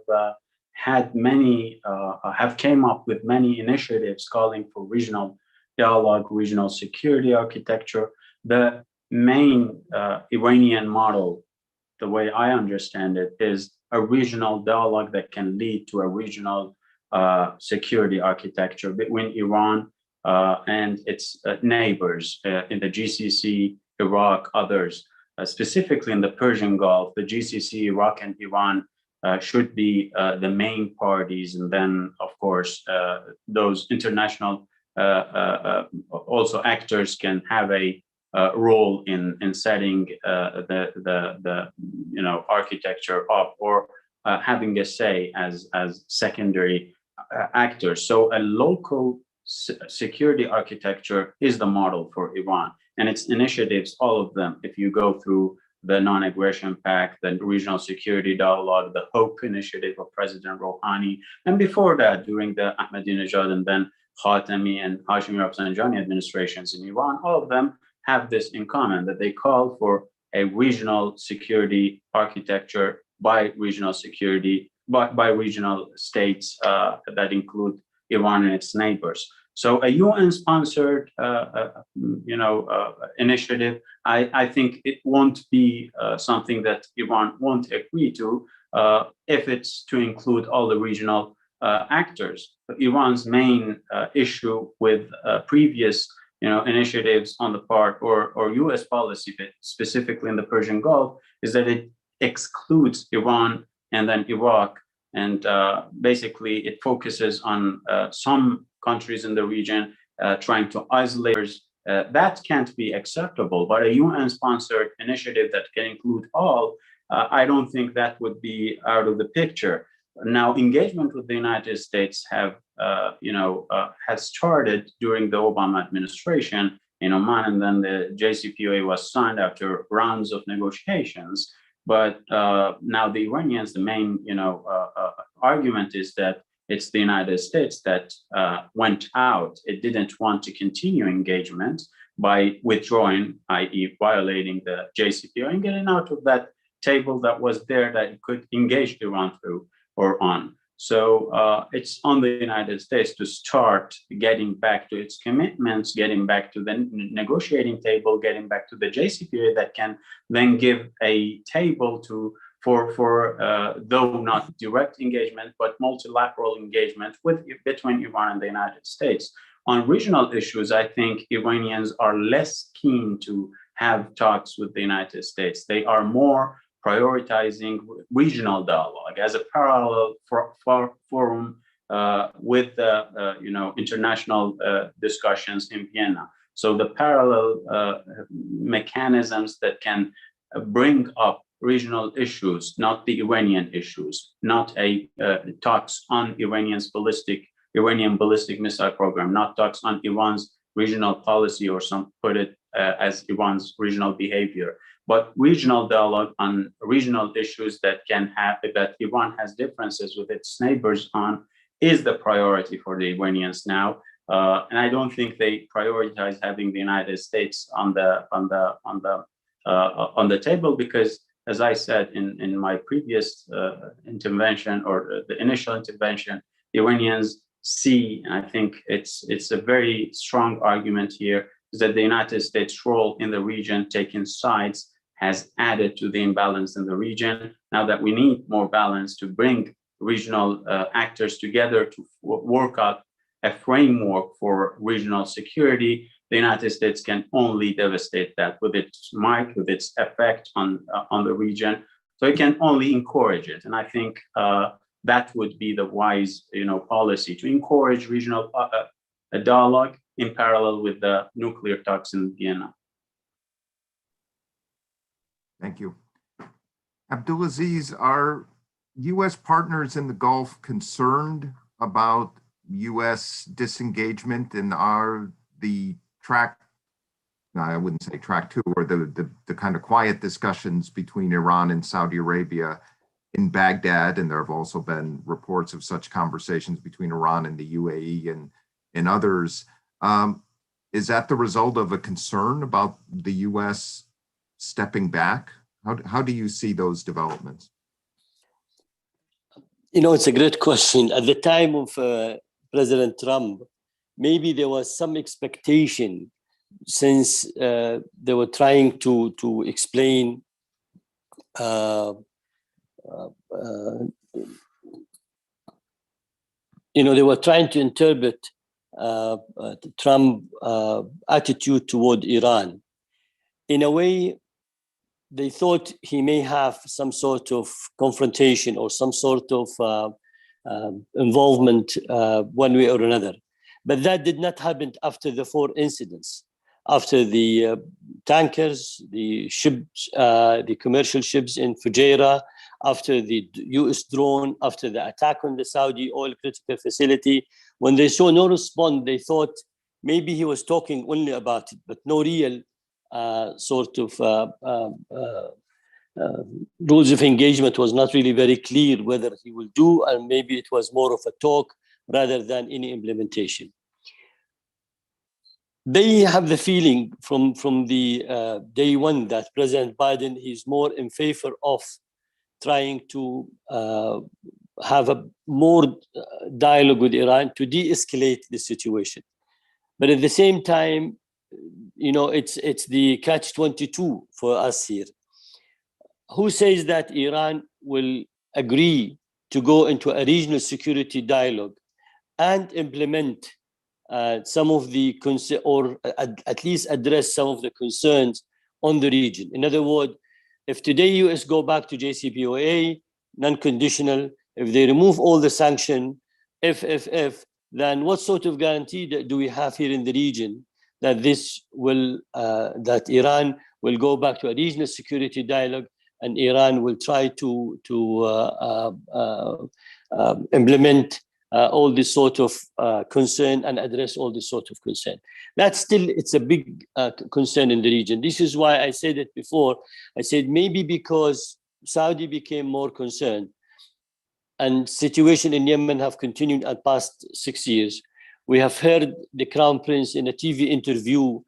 have came up with many initiatives calling for regional dialogue, regional security architecture. The main Iranian model, the way I understand it, is a regional dialogue that can lead to a regional security architecture between Iran and its neighbors in the GCC, Iraq, others. Specifically in the Persian Gulf, the GCC, Iraq, and Iran should be the main parties, and then, of course, those international also actors can have a role in setting the architecture up, or having a say as secondary actors. So a local security architecture is the model for Iran. And its initiatives, all of them, if you go through the Non-Aggression Pact, the Regional Security Dialogue, the HOPE initiative of President Rouhani, and before that, during the Ahmadinejad and then Khatami and Hashemi Rafsanjani administrations in Iran, all of them have this in common, that they call for a regional security architecture by regional security, by regional states that include Iran and its neighbors. So a UN-sponsored, initiative, I think it won't be something that Iran won't agree to if it's to include all the regional actors. But Iran's main issue with previous, initiatives on the part or U.S. policy, but specifically in the Persian Gulf, is that it excludes Iran and then Iraq, and basically it focuses on some countries in the region trying to isolate. That can't be acceptable, but a UN-sponsored initiative that can include all, I don't think that would be out of the picture. Now, engagement with the United States has started during the Obama administration in Oman, and then the JCPOA was signed after rounds of negotiations. But now the Iranians, the main argument is that It's the United States that went out. It didn't want to continue engagement by withdrawing, i.e. violating the JCPOA and getting out of that table that was there that it could engage Iran through or on. So it's on the United States to start getting back to its commitments, getting back to the negotiating table, getting back to the JCPOA that can then give a table for though not direct engagement, but multilateral engagement between Iran and the United States. On regional issues, I think Iranians are less keen to have talks with the United States. They are more prioritizing regional dialogue as a parallel forum with international discussions in Vienna. So the parallel mechanisms that can bring up regional issues, not the Iranian issues, not talks on Iranian ballistic missile program, not talks on Iran's regional policy, or some put it as Iran's regional behavior, but regional dialogue on regional issues that Iran has differences with its neighbors on is the priority for the Iranians now. And I don't think they prioritize having the United States on the table, because, as I said in my previous intervention, or the initial intervention, the Iranians see, and I think it's a very strong argument here, is that the United States' role in the region, taking sides, has added to the imbalance in the region. Now that we need more balance to bring regional actors together to work out a framework for regional security, the United States can only devastate that with its might, with its effect on the region. So it can only encourage it, and I think that would be the wise, policy, to encourage regional dialogue in parallel with the nuclear talks in Vienna. Thank you. Abdulaziz, are U.S. partners in the Gulf concerned about U.S. disengagement, and are the I wouldn't say track two, or the kind of quiet discussions between Iran and Saudi Arabia in Baghdad, and there have also been reports of such conversations between Iran and the UAE and others. Is that the result of a concern about the U.S. stepping back? How do you see those developments? It's a great question. At the time of President Trump, maybe there was some expectation, since they were trying to explain they were trying to interpret Trump's attitude toward Iran. In a way, they thought he may have some sort of confrontation or some sort of involvement one way or another. But that did not happen after the 4 incidents. After the tankers, the ships, the commercial ships in Fujairah, after the US drone, after the attack on the Saudi oil critical facility, when they saw no response, they thought maybe he was talking only about it, but no real sort of rules of engagement was not really very clear whether he will do, and maybe it was more of a talk rather than any implementation. They have the feeling from the day one that President Biden is more in favor of trying to have a more dialogue with Iran to de-escalate the situation. But at the same time, it's the catch-22 for us here. Who says that Iran will agree to go into a regional security dialogue and implement some of the or at least address some of the concerns on the region? In other words, if today US go back to JCPOA, non-conditional, if they remove all the sanction, then what sort of guarantee do we have here in the region that that Iran will go back to a regional security dialogue, and Iran will try to implement all this sort of concern and address all this sort of concern? It's a big concern in the region. This is why I said it before. I said maybe because Saudi became more concerned, and situation in Yemen have continued at past 6 years. We have heard the Crown Prince in a TV interview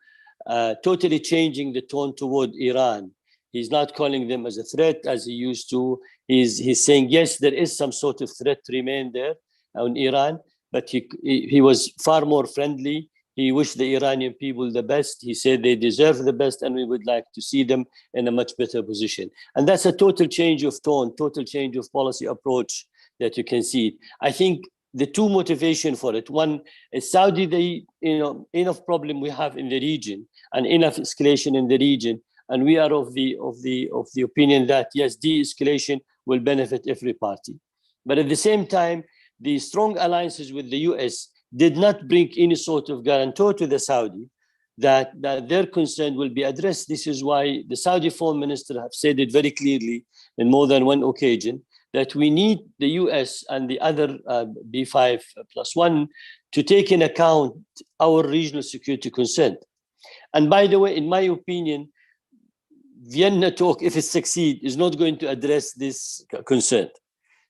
totally changing the tone toward Iran. He's not calling them as a threat as he used to. He's saying, yes, there is some sort of threat to remain there on Iran, but he was far more friendly. He wished the Iranian people the best. He said they deserve the best, and we would like to see them in a much better position. And that's a total change of tone, total change of policy approach that you can see. I think the two motivation for it, one is Saudi, enough problem we have in the region and enough escalation in the region. And we are of the opinion that, yes, de-escalation will benefit every party. But at the same time, the strong alliances with the US did not bring any sort of guarantor to the Saudi that their concern will be addressed. This is why the Saudi foreign minister have said it very clearly in more than one occasion that we need the US and the other B5+1 to take in account our regional security concern. And by the way, in my opinion, Vienna talk, if it succeeds, is not going to address this concern.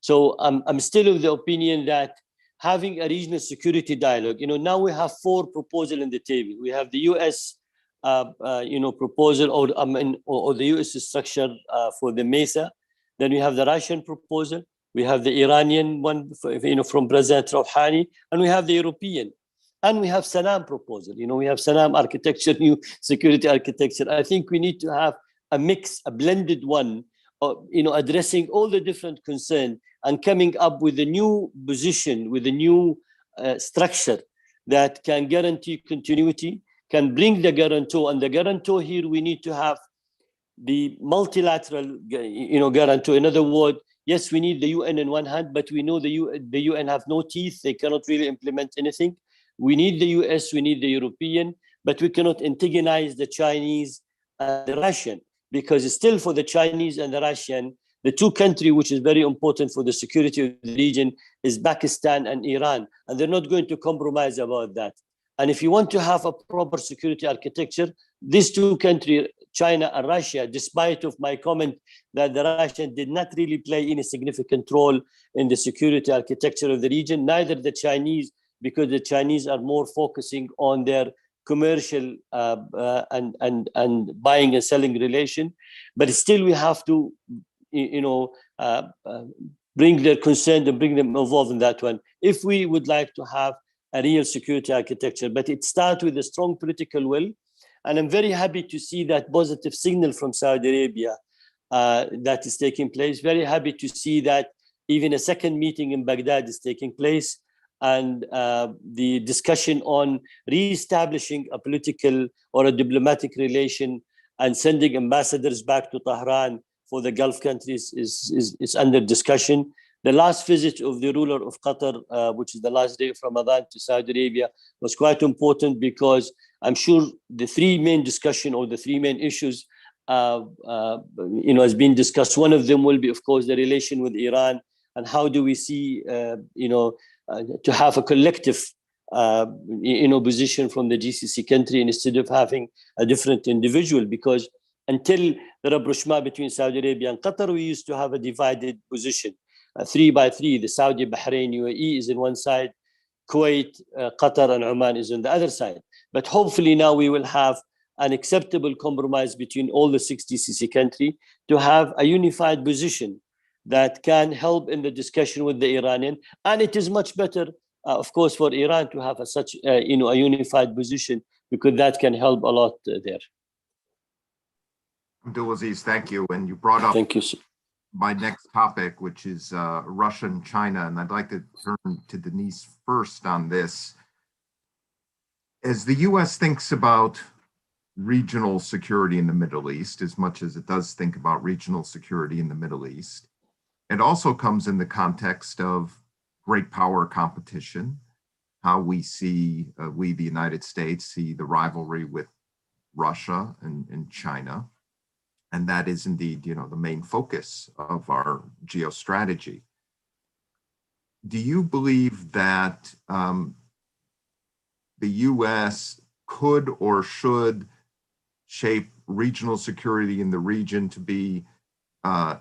So I'm still of the opinion that having a regional security dialogue, now we have 4 proposals on the table. We have the US, proposal or the US structure for the MESA. Then we have the Russian proposal. We have the Iranian one, from President Rouhani, and we have the European. And we have Sanam proposal. We have Sanam architecture, new security architecture. I think we need to have a mix, a blended one, addressing all the different concerns and coming up with a new position, with a new structure that can guarantee continuity, can bring the guarantor. And the guarantor here, we need to have the multilateral, guarantor. In other words, yes, we need the UN in one hand, but we know the UN have no teeth. They cannot really implement anything. We need the US, we need the European, but we cannot antagonize the Chinese and the Russian, because still for the Chinese and the Russian, the two countries which is very important for the security of the region is Pakistan and Iran, and they're not going to compromise about that. And if you want to have a proper security architecture, these two countries, China and Russia, despite of my comment that the Russians did not really play any significant role in the security architecture of the region, neither the Chinese, because the Chinese are more focusing on their commercial and buying and selling relation. But still we have to, bring their concern and bring them involved in that one, if we would like to have a real security architecture. But it starts with a strong political will. And I'm very happy to see that positive signal from Saudi Arabia that is taking place. Very happy to see that even a second meeting in Baghdad is taking place. And the discussion on re-establishing a political or a diplomatic relation and sending ambassadors back to Tehran for the Gulf countries is under discussion. The last visit of the ruler of Qatar, which is the last day of Ramadan, to Saudi Arabia was quite important, because I'm sure the 3 main discussion or the 3 main issues has been discussed. One of them will be, of course, the relation with Iran, and how do we see, to have a collective, position from the GCC country instead of having a different individual. Because until the rapprochement between Saudi Arabia and Qatar, we used to have a divided position, 3 by 3. The Saudi, Bahrain, UAE is in one side, Kuwait, Qatar, and Oman is on the other side. But hopefully now we will have an acceptable compromise between all the 6 GCC countries to have a unified position that can help in the discussion with the Iranian. And it is much better, of course, for Iran to have such a unified position, because that can help a lot there. Abdulaziz, thank you. And you brought up thank you, sir. My next topic, which is Russia and China. And I'd like to turn to Denise first on this. As the US thinks about regional security in the Middle East, as much as it does think about regional security in the Middle East, it also comes in the context of great power competition, how we see, we, the United States, see the rivalry with Russia and China. And that is indeed, the main focus of our geostrategy. Do you believe that the US could or should shape regional security in the region to be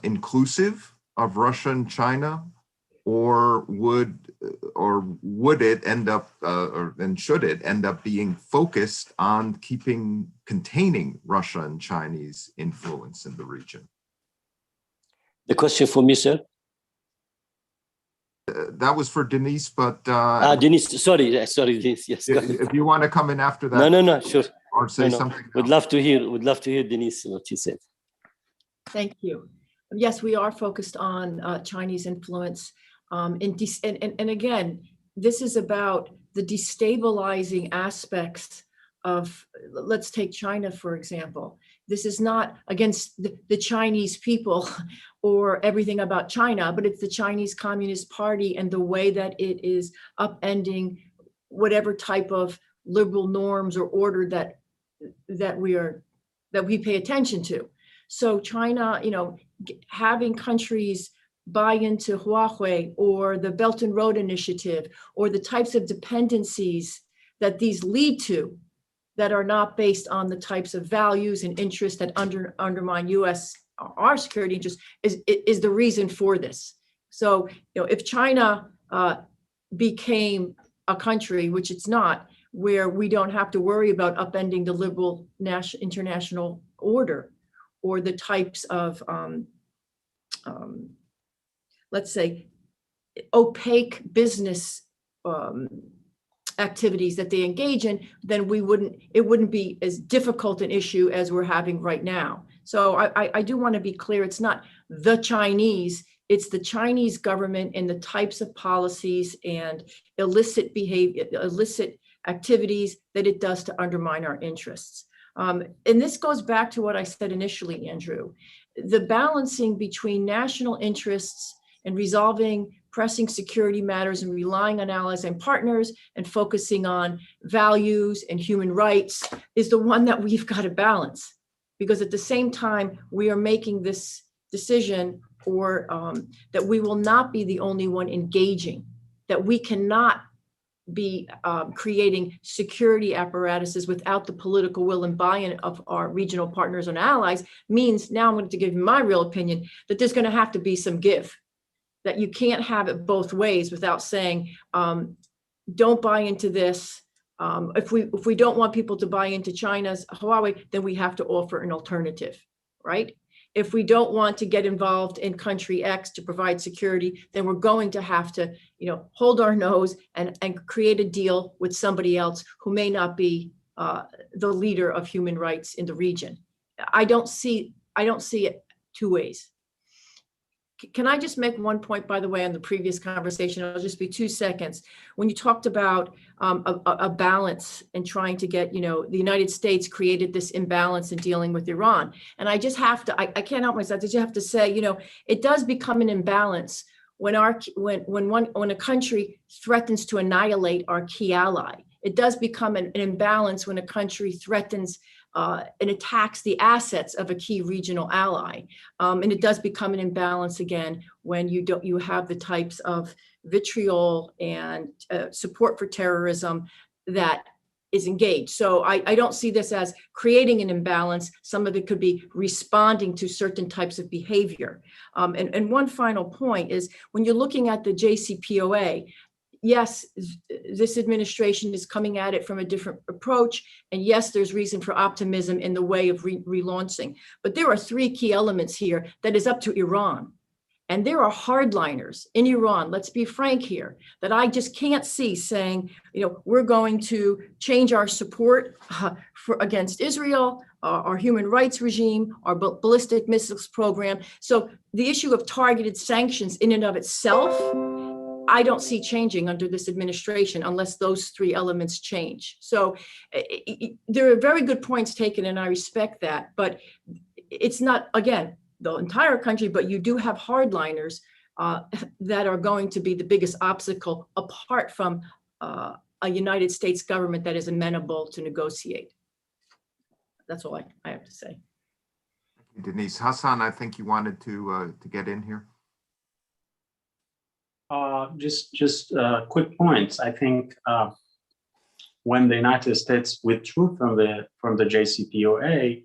inclusive of Russia and China, or would it end up, and should it end up being focused on containing Russia and Chinese influence in the region? The question for me, sir? That was for Denise, but Denise, sorry, Denise. Yes. If you want to come in after that, no, sure. Or say something. Would love to hear Denise what she said. Thank you. Yes, we are focused on Chinese influence. And again, this is about the destabilizing aspects of, let's take China, for example. This is not against the Chinese people or everything about China, but it's the Chinese Communist Party and the way that it is upending whatever type of liberal norms or order that we pay attention to. So China, having countries buy into Huawei or the Belt and Road Initiative or the types of dependencies that these lead to that are not based on the types of values and interests that undermine our security interests is the reason for this. So, if China became a country, which it's not, where we don't have to worry about upending the liberal international order or the types of, let's say, opaque business activities that they engage in, then it wouldn't be as difficult an issue as we're having right now. So I do want to be clear, it's not the Chinese, it's the Chinese government and the types of policies and illicit behavior, illicit activities that it does to undermine our interests. And this goes back to what I said initially, Andrew, the balancing between national interests and resolving pressing security matters and relying on allies and partners and focusing on values and human rights is the one that we've got to balance. Because at the same time, we are making this decision or that we will not be the only one engaging, that we cannot be creating security apparatuses without the political will and buy-in of our regional partners and allies, means, now I'm going to give you my real opinion, that there's going to have to be some give. That you can't have it both ways without saying, don't buy into this. If we don't want people to buy into China's Huawei, then we have to offer an alternative, right? If we don't want to get involved in country X to provide security, then we're going to have to, hold our nose and create a deal with somebody else who may not be the leader of human rights in the region. I don't see it two ways. Can I just make one point, by the way, on the previous conversation? It'll just be 2 seconds. When you talked about a balance and trying to get, the United States created this imbalance in dealing with Iran. And I just have to, I can't help myself, I just have to say, it does become an imbalance when a country threatens to annihilate our key ally. It does become an imbalance when a country threatens and attacks the assets of a key regional ally. And it does become an imbalance again when you have the types of vitriol and support for terrorism that is engaged. So I don't see this as creating an imbalance. Some of it could be responding to certain types of behavior. And one final point is when you're looking at the JCPOA, yes, this administration is coming at it from a different approach. And yes, there's reason for optimism in the way of relaunching. But there are 3 key elements here that is up to Iran. And there are hardliners in Iran, let's be frank here, that I just can't see saying, we're going to change our support against Israel, our human rights regime, our ballistic missiles program. So the issue of targeted sanctions in and of itself, I don't see changing under this administration unless those 3 elements change. So there are very good points taken, and I respect that, but it's not, again, the entire country, but you do have hardliners that are going to be the biggest obstacle apart from a United States government that is amenable to negotiate. That's all I have to say. Thank you, Denise. Hassan, I think you wanted to get in here. Just quick points. I think when the United States withdrew from the JCPOA,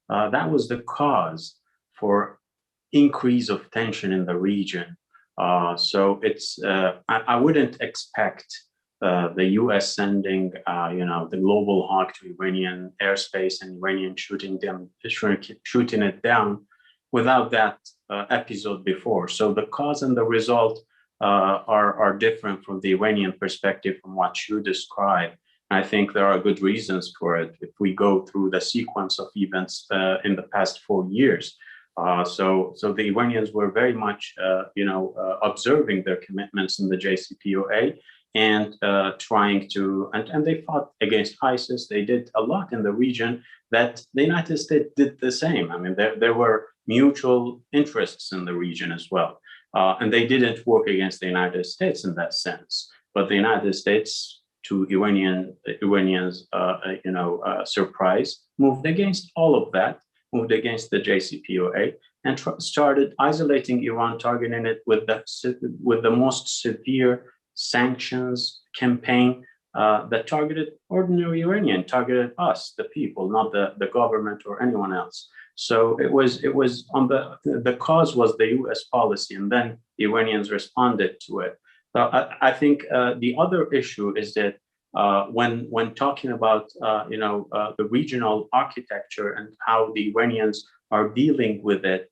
that was the cause for increase of tension in the region. So it's I wouldn't expect the U.S. sending the global hawk to Iranian airspace and Iranian shooting it down without that episode before. So the cause and the result are different from the Iranian perspective from what you described. I think there are good reasons for it if we go through the sequence of events in the past 4 years. So the Iranians were very much, observing their commitments in the JCPOA and trying to, and they fought against ISIS. They did a lot in the region that the United States did the same. I mean, there were mutual interests in the region as well. And they didn't work against the United States in that sense. But the United States, to Iranians' surprise, moved against all of that, moved against the JCPOA, and started isolating Iran, targeting it with the most severe sanctions campaign that targeted ordinary Iranian, targeted us, the people, not the government or anyone else. So it was on the cause was the U.S. policy, and then the Iranians responded to it. So I think the other issue is that when talking about the regional architecture and how the Iranians are dealing with it,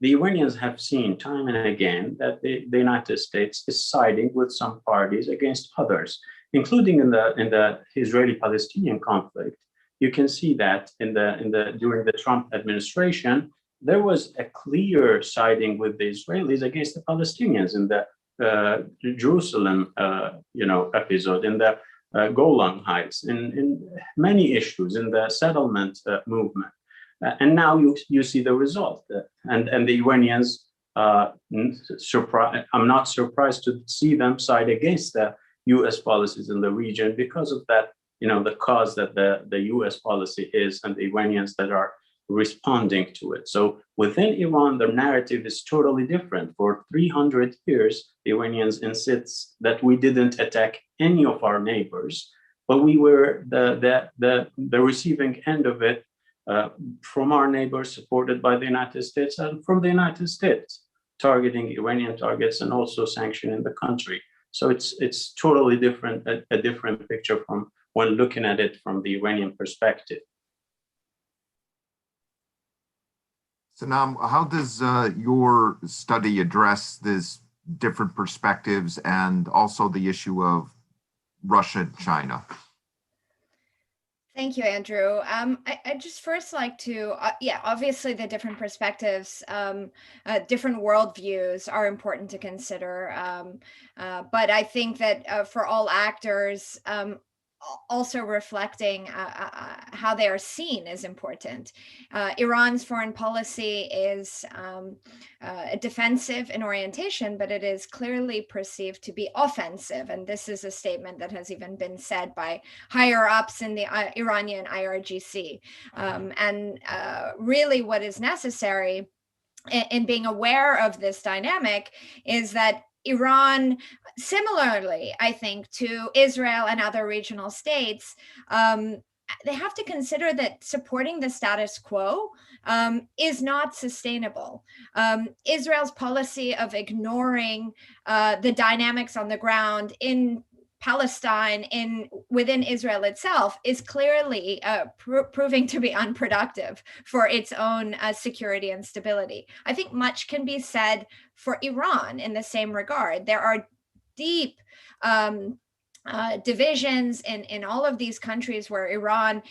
the Iranians have seen time and again that the United States is siding with some parties against others, including in the Israeli-Palestinian conflict. You can see that during the Trump administration, there was a clear siding with the Israelis against the Palestinians in the Jerusalem, episode, in the Golan Heights, in many issues, in the settlement movement. And now you see the result. And the Iranians, I'm not surprised to see them side against the U.S. policies in the region because of that, the cause that the U.S. policy is, and the Iranians that are responding to it. So within Iran, the narrative is totally different. For 300 years, the Iranians insist that we didn't attack any of our neighbors, but we were the receiving end of it from our neighbors, supported by the United States, and from the United States, targeting Iranian targets and also sanctioning the country. So it's totally different, a different picture from when looking at it from the Iranian perspective. Sanam, how does your study address these different perspectives and also the issue of Russia and China? Thank you, Andrew. I just first like to, obviously the different perspectives, different worldviews are important to consider. But I think that for all actors, also reflecting how they are seen is important. Iran's foreign policy is defensive in orientation, but it is clearly perceived to be offensive. And this is a statement that has even been said by higher ups in the Iranian IRGC. And really what is necessary in being aware of this dynamic is that Iran, similarly, I think, to Israel and other regional states, they have to consider that supporting the status quo is not sustainable. Israel's policy of ignoring the dynamics on the ground in Palestine, within Israel itself, is clearly proving to be unproductive for its own security and stability. I think much can be said for Iran in the same regard. There are deep divisions in all of these countries where Iran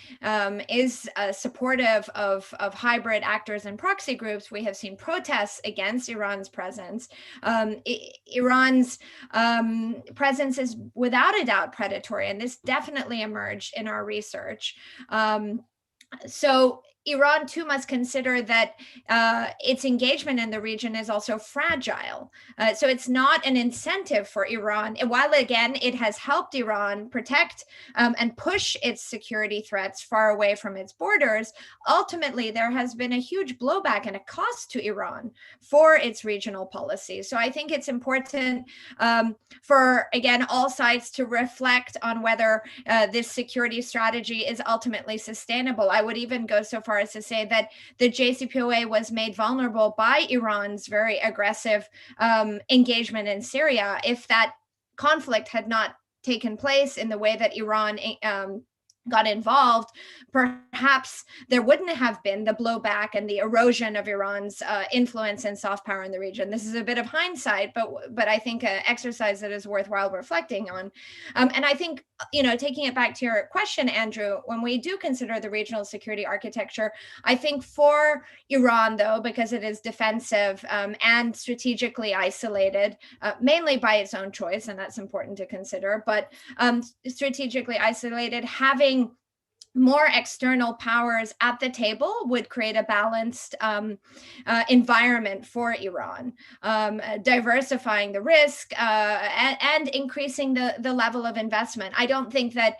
is supportive of hybrid actors and proxy groups. We have seen protests against Iran's presence. Iran's presence is without a doubt predatory, and this definitely emerged in our research. So Iran too must consider that its engagement in the region is also fragile. So it's not an incentive for Iran. And while again, it has helped Iran protect and push its security threats far away from its borders, ultimately there has been a huge blowback and a cost to Iran for its regional policy. So I think it's important for, again, all sides to reflect on whether this security strategy is ultimately sustainable. I would even go so far far as to say that the JCPOA was made vulnerable by Iran's very aggressive engagement in Syria. If that conflict had not taken place in the way that Iran got involved, perhaps there wouldn't have been the blowback and the erosion of Iran's influence and soft power in the region. This is a bit of hindsight, but I think an exercise that is worthwhile reflecting on. And I think, taking it back to your question, Andrew, when we do consider the regional security architecture, I think for Iran, though, because it is defensive and strategically isolated, mainly by its own choice, and that's important to consider, but strategically isolated, having more external powers at the table would create a balanced environment for Iran, diversifying the risk and increasing the level of investment. I don't think that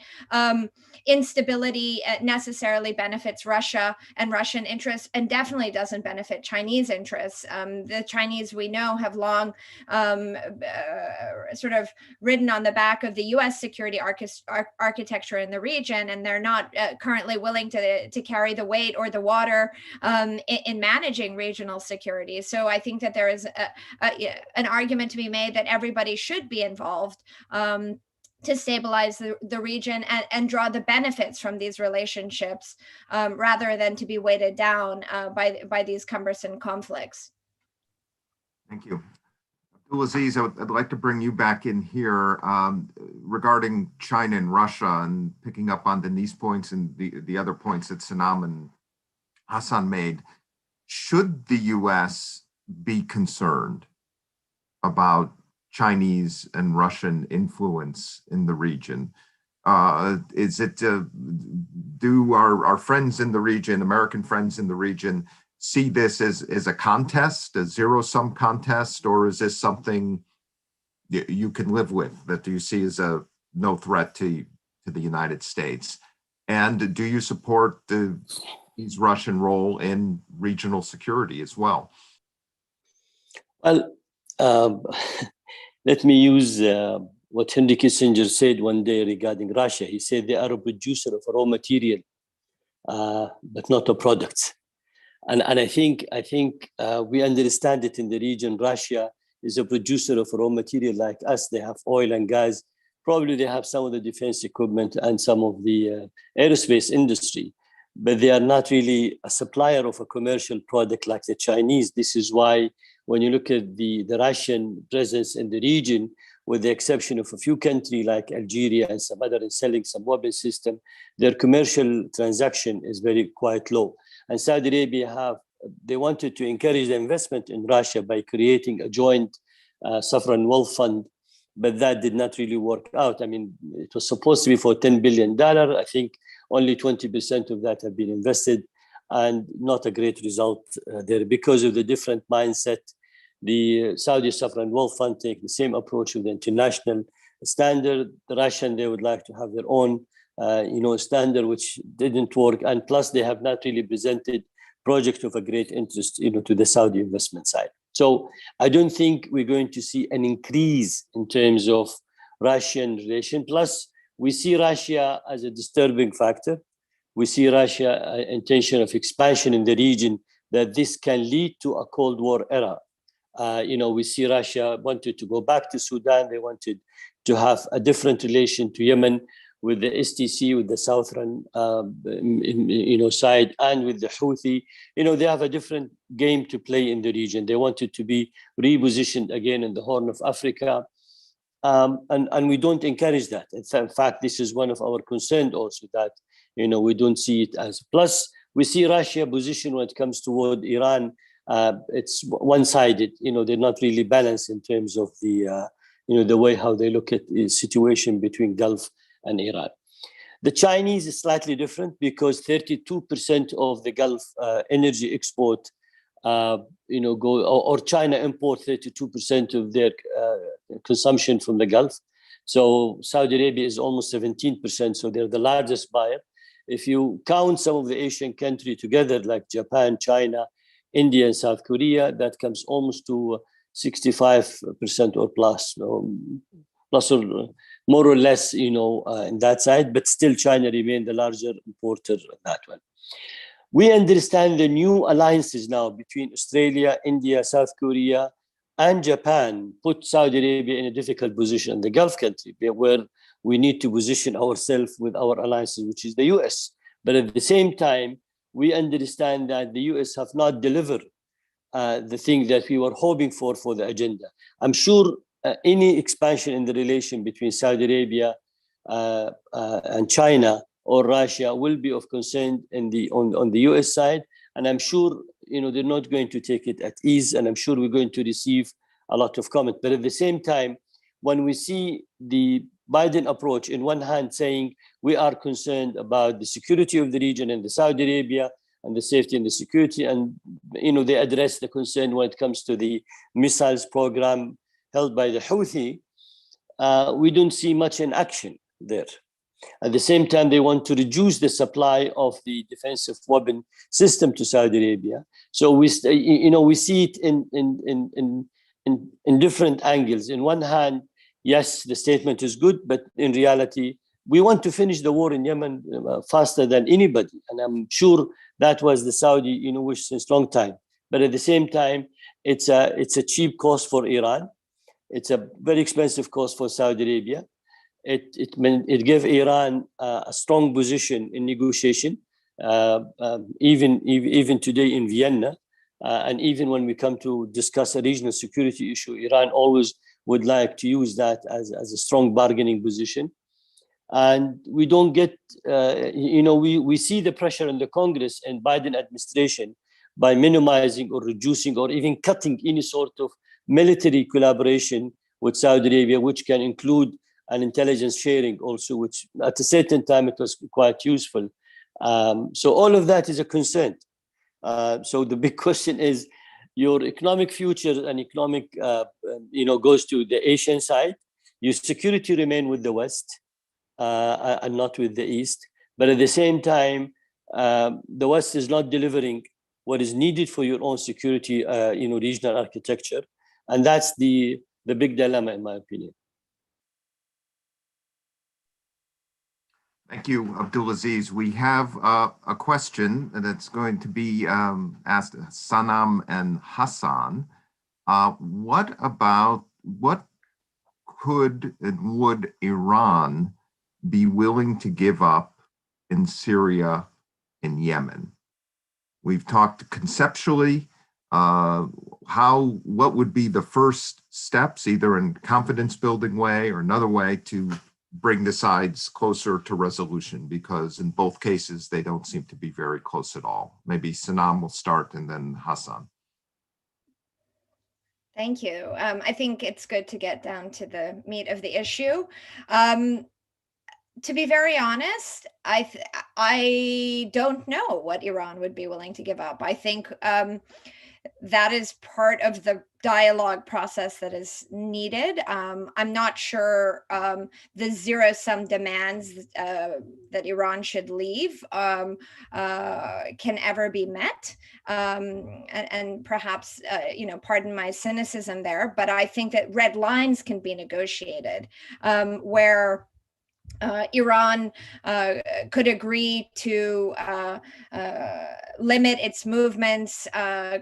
instability necessarily benefits Russia and Russian interests, and definitely doesn't benefit Chinese interests. The Chinese, we know, have long sort of ridden on the back of the US security architecture in the region, and they're not currently willing to carry the weight or the water in managing regional security. So I think that there is an argument to be made that everybody should be involved to stabilize the region and draw the benefits from these relationships rather than to be weighted down by these cumbersome conflicts. Thank you. Abdulaziz, I'd like to bring you back in here regarding China and Russia, and picking up on Denise's points and the other points that Sanam and Hassan made. Should the US be concerned about Chinese and Russian influence in the region? Do our friends in the region, American friends in the region, see this as a contest, a zero-sum contest, or is this something you can live with, that you see as a no threat to the United States? And do you support his Russian role in regional security as well? Well, let me use what Henry Kissinger said one day regarding Russia. He said they are a producer of raw material, but not of products. And I think we understand it in the region. Russia is a producer of raw material like us. They have oil and gas. Probably they have some of the defense equipment and some of the aerospace industry, but they are not really a supplier of a commercial product like the Chinese. This is why when you look at the Russian presence in the region, with the exception of a few countries like Algeria and some other in selling some weapon system, their commercial transaction is quite low. And Saudi Arabia they wanted to encourage the investment in Russia by creating a joint sovereign wealth fund, but that did not really work out. I mean, it was supposed to be for $10 billion. I think only 20% of that have been invested, and not a great result there because of the different mindset. The Saudi Sovereign Wealth Fund take the same approach with the international standard. The Russian, they would like to have their own standard, which didn't work. And plus they have not really presented projects of a great interest, to the Saudi investment side. So I don't think we're going to see an increase in terms of Russian relation. Plus we see Russia as a disturbing factor. We see Russia intention of expansion in the region, that this can lead to a Cold War era. We see Russia wanted to go back to Sudan. They wanted to have a different relation to Yemen with the STC, with the southern, side, and with the Houthi. They have a different game to play in the region. They wanted to be repositioned again in the Horn of Africa. And we don't encourage that. In fact, this is one of our concerns also, that, we don't see it as. Plus, we see Russia position when it comes toward Iran. It's one-sided. They're not really balanced in terms of the way how they look at the situation between Gulf and Iran. The Chinese is slightly different because 32% of the Gulf energy export, or China import 32% of their consumption from the Gulf. So Saudi Arabia is almost 17%. So they're the largest buyer. If you count some of the Asian countries together, like Japan, China, India, and South Korea, that comes almost to 65% or plus, plus or more or less, in that side. But still, China remains the larger importer of that one. We understand the new alliances now between Australia, India, South Korea, and Japan put Saudi Arabia in a difficult position, the Gulf country, where we need to position ourselves with our alliances, which is the US. But at the same time, we understand that the US have not delivered the thing that we were hoping for the agenda. I'm sure any expansion in the relation between Saudi Arabia and China or Russia will be of concern on the US side. And I'm sure they're not going to take it at ease, and I'm sure we're going to receive a lot of comment. But at the same time, when we see the Biden approach, in one hand saying we are concerned about the security of the region and the Saudi Arabia and the safety and the security, and they address the concern when it comes to the missiles program held by the Houthi, we don't see much in action there. At the same time, they want to reduce the supply of the defensive weapon system to Saudi Arabia. So we see it in different angles. In one hand, yes, the statement is good, but in reality, we want to finish the war in Yemen faster than anybody, and I'm sure that was the Saudi wish since long time. But at the same time, it's a cheap cost for Iran. It's a very expensive cost for Saudi Arabia. It gave Iran a strong position in negotiation, even today in Vienna, and even when we come to discuss a regional security issue, Iran always would like to use that as a strong bargaining position. And we don't get, we see the pressure in the Congress and Biden administration by minimizing or reducing or even cutting any sort of military collaboration with Saudi Arabia, which can include an intelligence sharing also, which at a certain time it was quite useful. So all of that is a concern. So the big question is, your economic future and economic, goes to the Asian side. Your security remain with the West and not with the East. But at the same time, the West is not delivering what is needed for your own security, regional architecture. And that's the big dilemma, in my opinion. Thank you, Abdulaziz. We have a question that's going to be asked Sanam and Hassan. What could and would Iran be willing to give up in Syria and Yemen? We've talked conceptually, what would be the first steps, either in confidence building way or another way, to bring the sides closer to resolution, because in both cases, they don't seem to be very close at all. Maybe Sanam will start and then Hassan. Thank you. I think it's good to get down to the meat of the issue. To be very honest, I don't know what Iran would be willing to give up. I think that is part of the dialogue process that is needed. I'm not sure the zero-sum demands that Iran should leave can ever be met. And perhaps, pardon my cynicism there, but I think that red lines can be negotiated where Iran could agree to limit its movements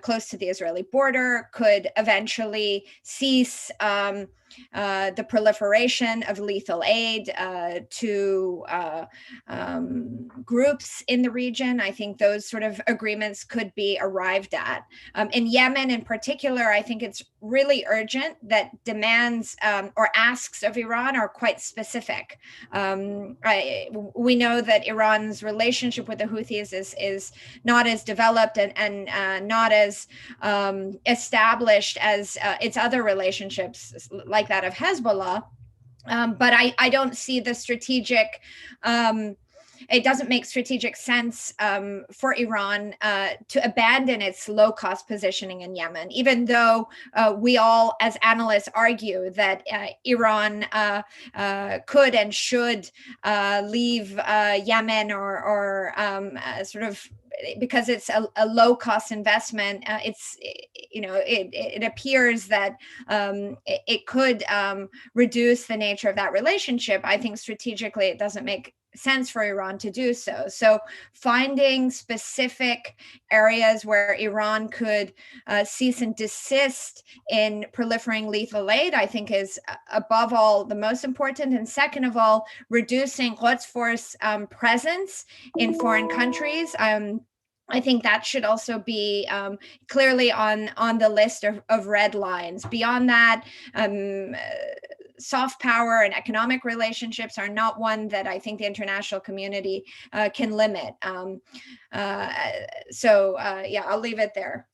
close to the Israeli border, could eventually cease the proliferation of lethal aid to groups in the region. I think those sort of agreements could be arrived at. In Yemen in particular, I think it's really urgent that demands or asks of Iran are quite specific. We know that Iran's relationship with the Houthis is not as developed and not as established as its other relationships, like that of Hezbollah. But I don't see the strategic, it doesn't make strategic sense for Iran to abandon its low-cost positioning in Yemen, even though we all, as analysts, argue that Iran could and should leave Yemen or sort of, because it's a low-cost investment. It appears that it could reduce the nature of that relationship. I think strategically it doesn't make sense for Iran to do so. So finding specific areas where Iran could cease and desist in proliferating lethal aid, I think is above all the most important. And second of all, reducing Quds Force presence in foreign countries. I think that should also be clearly on the list of red lines. Beyond that, soft power and economic relationships are not one that I think the international community can limit. Yeah, I'll leave it there.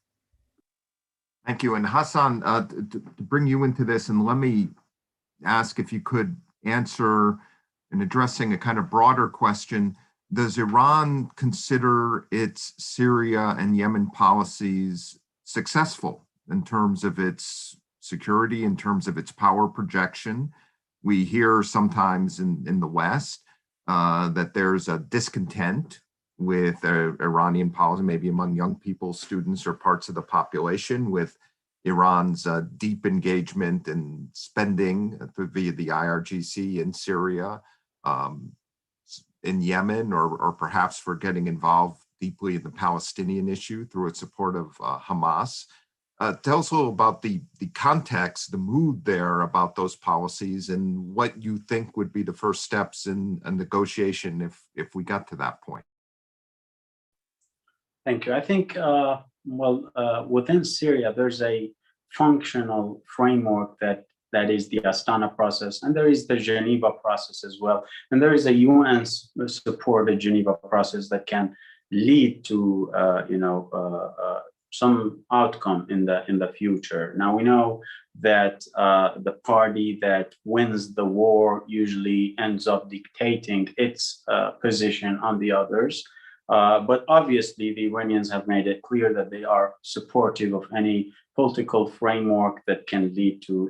Thank you. And Hassan, to bring you into this, and let me ask if you could answer in addressing a kind of broader question. Does Iran consider its Syria and Yemen policies successful in terms of its security, in terms of its power projection? We hear sometimes in the West that there's a discontent with Iranian policy, maybe among young people, students, or parts of the population, with Iran's deep engagement and spending via the IRGC in Syria, in Yemen, or perhaps for getting involved deeply in the Palestinian issue through its support of Hamas. Tell us a little about the context, the mood there about those policies, and what you think would be the first steps in a negotiation if we got to that point. Thank you. I think, within Syria, there's a functional framework that is the Astana process, and there is the Geneva process as well. And there is a UN-supported Geneva process that can lead to, some outcome in the future. Now, we know that the party that wins the war usually ends up dictating its position on the others. But obviously, the Iranians have made it clear that they are supportive of any political framework that can lead to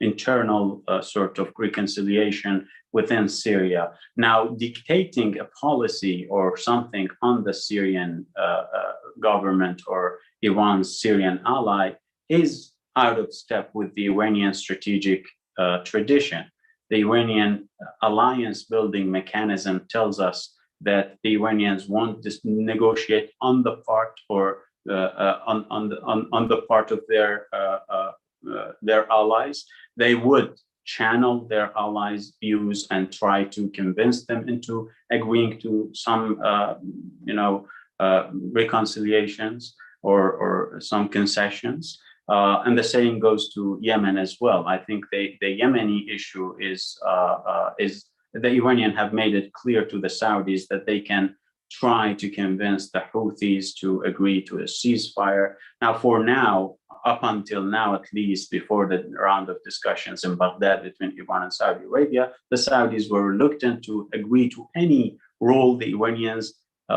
internal sort of reconciliation within Syria. Now, dictating a policy or something on the Syrian government or Iran's Syrian ally is out of step with the Iranian strategic tradition. The Iranian alliance building mechanism tells us that the Iranians won't just negotiate on the part or on the part of their allies. They would channel their allies' views and try to convince them into agreeing to some reconciliations or some concessions. And the same goes to Yemen as well. I think the Yemeni issue is the Iranian have made it clear to the Saudis that they can try to convince the Houthis to agree to a ceasefire. Now, for now, up until now, at least before the round of discussions in Baghdad between Iran and Saudi Arabia, the Saudis were reluctant to agree to any role the Iranians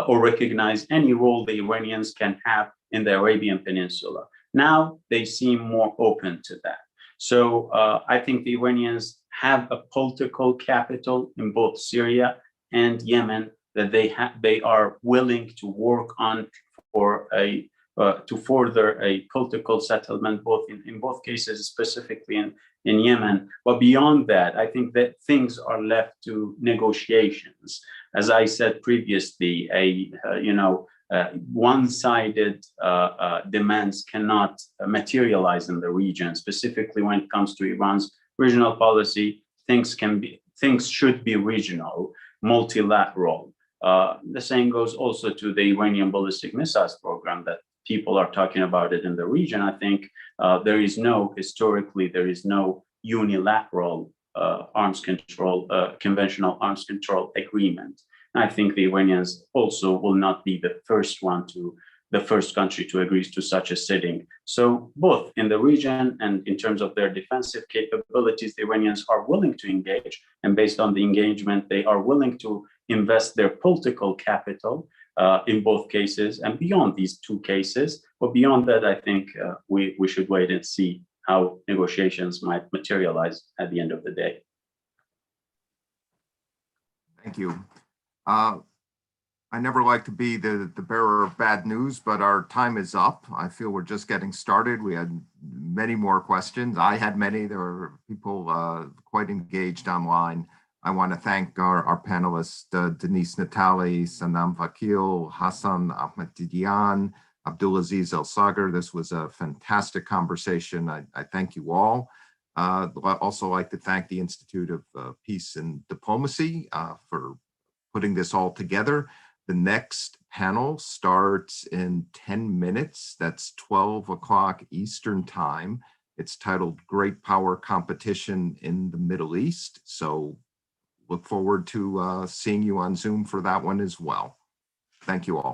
or recognize any role the Iranians can have in the Arabian Peninsula. Now they seem more open to that. So I think the Iranians have a political capital in both Syria and Yemen that they are willing to work on for to further a political settlement, both in both cases, specifically in Yemen. But beyond that, I think that things are left to negotiations. As I said previously, one-sided demands cannot materialize in the region. Specifically, when it comes to Iran's regional policy, things should be regional, multilateral. The same goes also to the Iranian ballistic missiles program that people are talking about it in the region. I think historically, there is no unilateral conventional arms control agreement. I think the Iranians also will not be the first country to agree to such a sitting. So both in the region and in terms of their defensive capabilities, the Iranians are willing to engage, and based on the engagement, they are willing to invest their political capital in both cases and beyond these two cases. But beyond that, I think we should wait and see how negotiations might materialize at the end of the day. Thank you. I never like to be the bearer of bad news, but our time is up. I feel we're just getting started. We had many more questions. I had many. There were people quite engaged online. I want to thank our panelists, Denise Natali, Sanam Vakil, Hassan Ahmadian, Abdulaziz El Sagar. This was a fantastic conversation. I thank you all. I'd also like to thank the Institute of Peace and Diplomacy for putting this all together. The next panel starts in 10 minutes. That's 12 o'clock Eastern time. It's titled Great Power Competition in the Middle East. So look forward to seeing you on Zoom for that one as well. Thank you all.